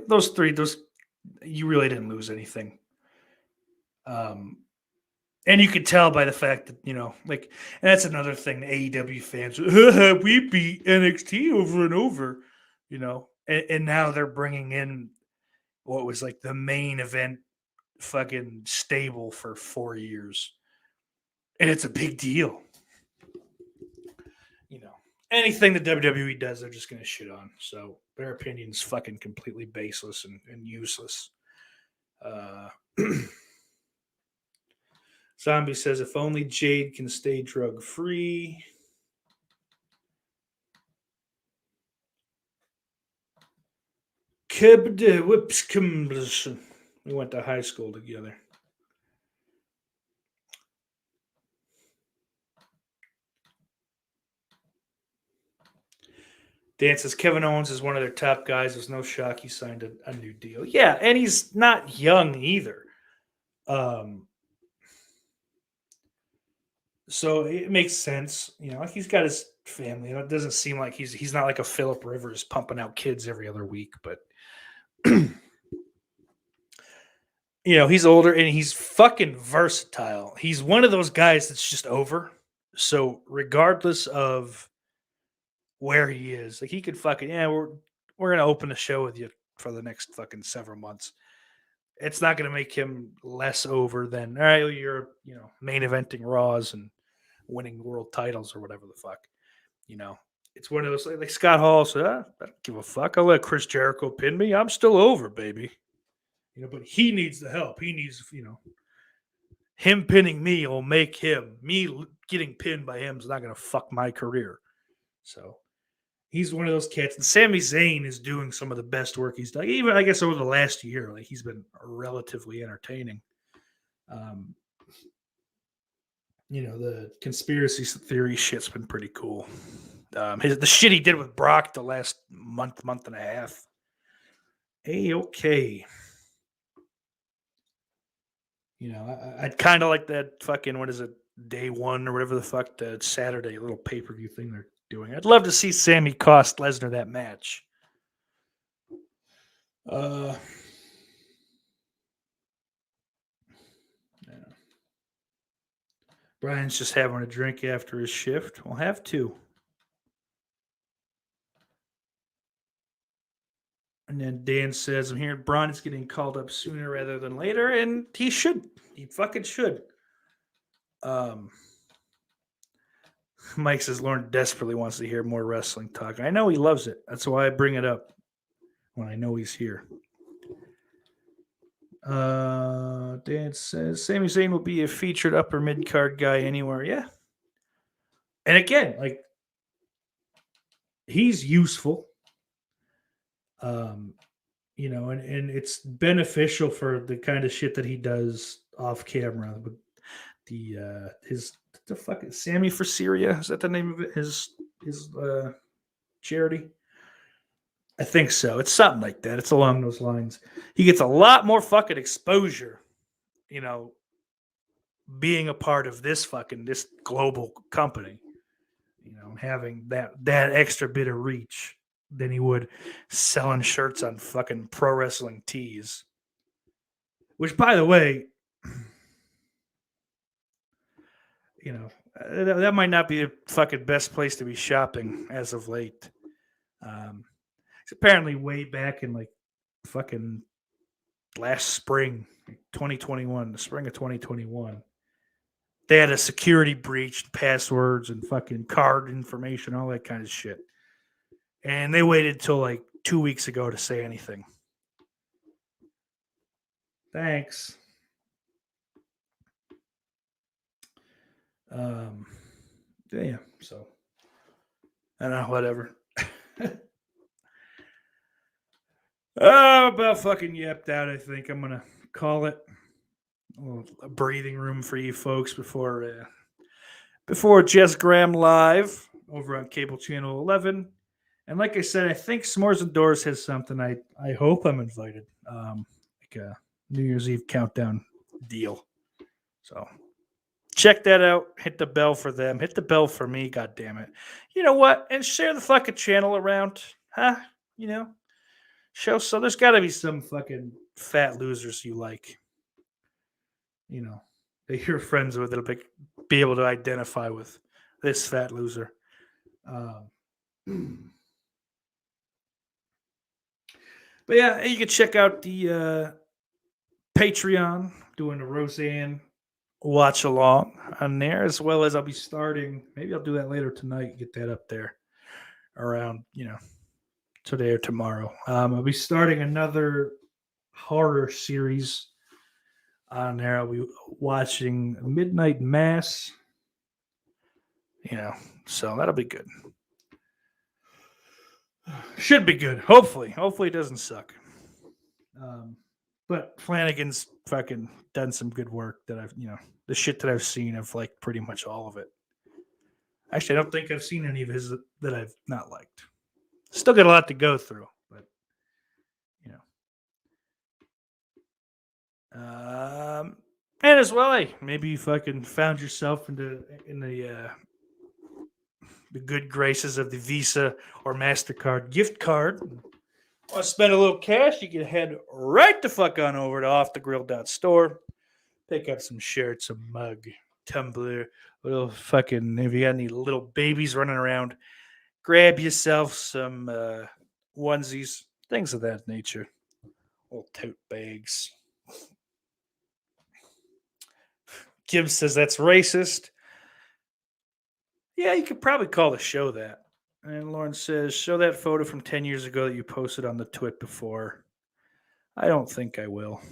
those three, you really didn't lose anything. And you could tell by the fact that, and that's another thing, the AEW fans, we beat NXT over and over, and now they're bringing in what was like the main event fucking stable for 4 years. And it's a big deal. Anything that WWE does, they're just going to shit on. So their opinion's fucking completely baseless and useless. Zombie says, if only Jade can stay drug-free. We went to high school together. Dan says Kevin Owens is one of their top guys. There's no shock he signed a new deal. Yeah, and he's not young either. So it makes sense. He's got his family. It doesn't seem like he's not like a Phillip Rivers pumping out kids every other week, but he's older and he's fucking versatile. He's one of those guys that's just over. So regardless of where he is, like he could we're gonna open a show with you for the next fucking several months. It's not gonna make him less over than all right, you're main eventing Raws and winning world titles or whatever the fuck. It's one of those like Scott Hall said, I don't give a fuck. I'll let Chris Jericho pin me. I'm still over, baby. But he needs the help. He needs, him pinning me will make me getting pinned by him is not going to fuck my career. So he's one of those cats. And Sami Zayn is doing some of the best work he's done. Even, I guess, over the last year, like he's been relatively entertaining. The conspiracy theory shit's been pretty cool. The shit he did with Brock the last month and a half. Okay. I'd kind of like that fucking, what is it, day one or whatever the fuck, the Saturday little pay-per-view thing they're doing. I'd love to see Sammy cost Lesnar that match. Yeah. Brian's just having a drink after his shift. We'll have two. And then Dan says, I'm hearing Braun is getting called up sooner rather than later, and he should. He fucking should. Mike says Lauren desperately wants to hear more wrestling talk. I know he loves it. That's why I bring it up when I know he's here. Dan says Sami Zayn will be a featured upper mid-card guy anywhere. Yeah. And again, like, he's useful. And it's beneficial for the kind of shit that he does off camera. But the fucking Sammy for Syria, is that the name of it? His charity? I think so. It's something like that. It's along those lines. He gets a lot more fucking exposure, being a part of this global company, having that extra bit of reach than he would selling shirts on fucking Pro Wrestling Tees. Which, by the way, that might not be the fucking best place to be shopping as of late. It's apparently way back in like fucking last spring, 2021, the spring of 2021. They had a security breach, passwords, and fucking card information, all that kind of shit. And they waited till like 2 weeks ago to say anything. Thanks. Yeah, so I don't know, whatever. About fucking yapped out, I think. I'm gonna call it a breathing room for you folks before Jess Graham live over on cable channel 11. And like I said, I think Smores and Doors has something. I hope I'm invited. Like a New Year's Eve countdown deal. So check that out. Hit the bell for them. Hit the bell for me. God damn it. You know what? And share the fucking channel around. Huh? You know? Show. So there's got to be some fucking fat losers you like. You know, that you're friends with. That'll be able to identify with this fat loser. But yeah, you can check out the Patreon, doing a Roseanne watch along on there, as well as I'll be starting. Maybe I'll do that later tonight. Get that up there around, today or tomorrow. I'll be starting another horror series on there. I'll be watching Midnight Mass. So that'll be good. Should be good. Hopefully it doesn't suck. But Flanagan's fucking done some good work that I've, the shit that I've seen, I've liked pretty much all of it. Actually, I don't think I've seen any of his that I've not liked. Still got a lot to go through, but and as well, hey, maybe you fucking found yourself in the good graces of the Visa or MasterCard gift card. Want to spend a little cash, you can head right the fuck on over to offthegrill.store. Pick up some shirts, a mug, tumbler, little fucking, if you got any little babies running around, grab yourself some onesies, things of that nature. Little tote bags. Gibbs says that's racist. Yeah, you could probably call the show that. And Lauren says, show that photo from 10 years ago that you posted on the twit before. I don't think I will.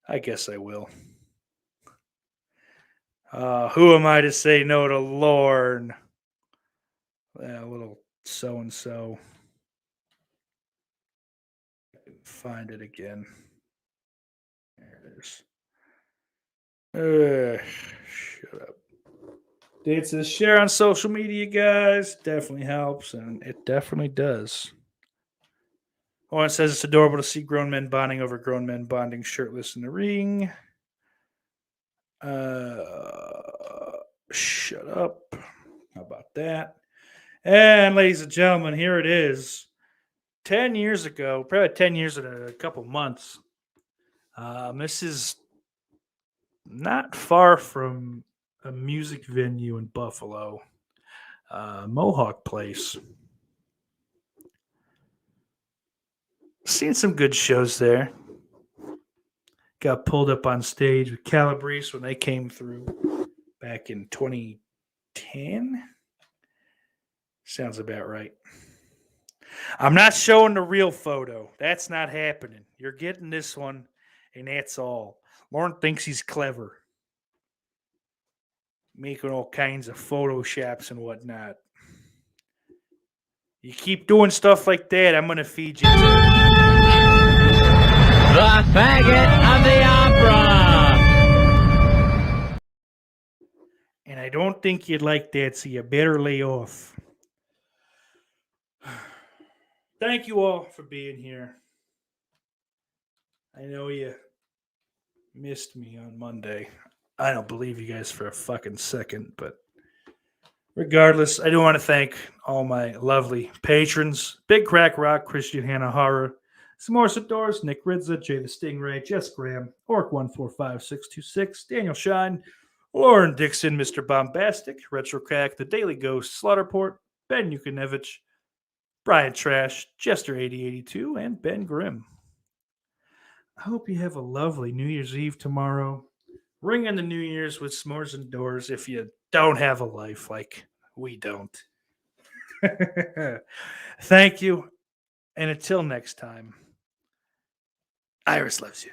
I guess I will. Who am I to say no to Lauren? A little so-and-so. I can find it again. There it is. Shut up. It says share on social media, guys. Definitely helps, and it definitely does. Oh, it says it's adorable to see grown men bonding over grown men bonding shirtless in the ring. Shut up. How about that? And ladies and gentlemen, here it is. 10 years ago, probably 10 years in a couple months. This is not far from a music venue in Buffalo, Mohawk Place. Seen some good shows there. Got pulled up on stage with Calabrese when they came through back in 2010. Sounds about right. I'm not showing the real photo. That's not happening. You're getting this one, and that's all. Lauren thinks he's clever. Making all kinds of photoshops and whatnot. You keep doing stuff like that, I'm going to feed you. The faggot of the opera. And I don't think you'd like that, so you better lay off. Thank you all for being here. I know you missed me on Monday. I don't believe you guys for a fucking second, but regardless, I do want to thank all my lovely patrons. Big Crack Rock, Christian Hanahara, Smores and Doors, Nick Ridza, Jay the Stingray, Jess Graham, Orc145626, Daniel Shine, Lauren Dixon, Mr. Bombastic, Retro Crack, The Daily Ghost, Slaughterport, Ben Yukonevich, Brian Trash, Jester8082, and Ben Grimm. I hope you have a lovely New Year's Eve tomorrow. Ring in the New Year's with Smores and Doors if you don't have a life like we don't. Thank you. And until next time, Iris loves you.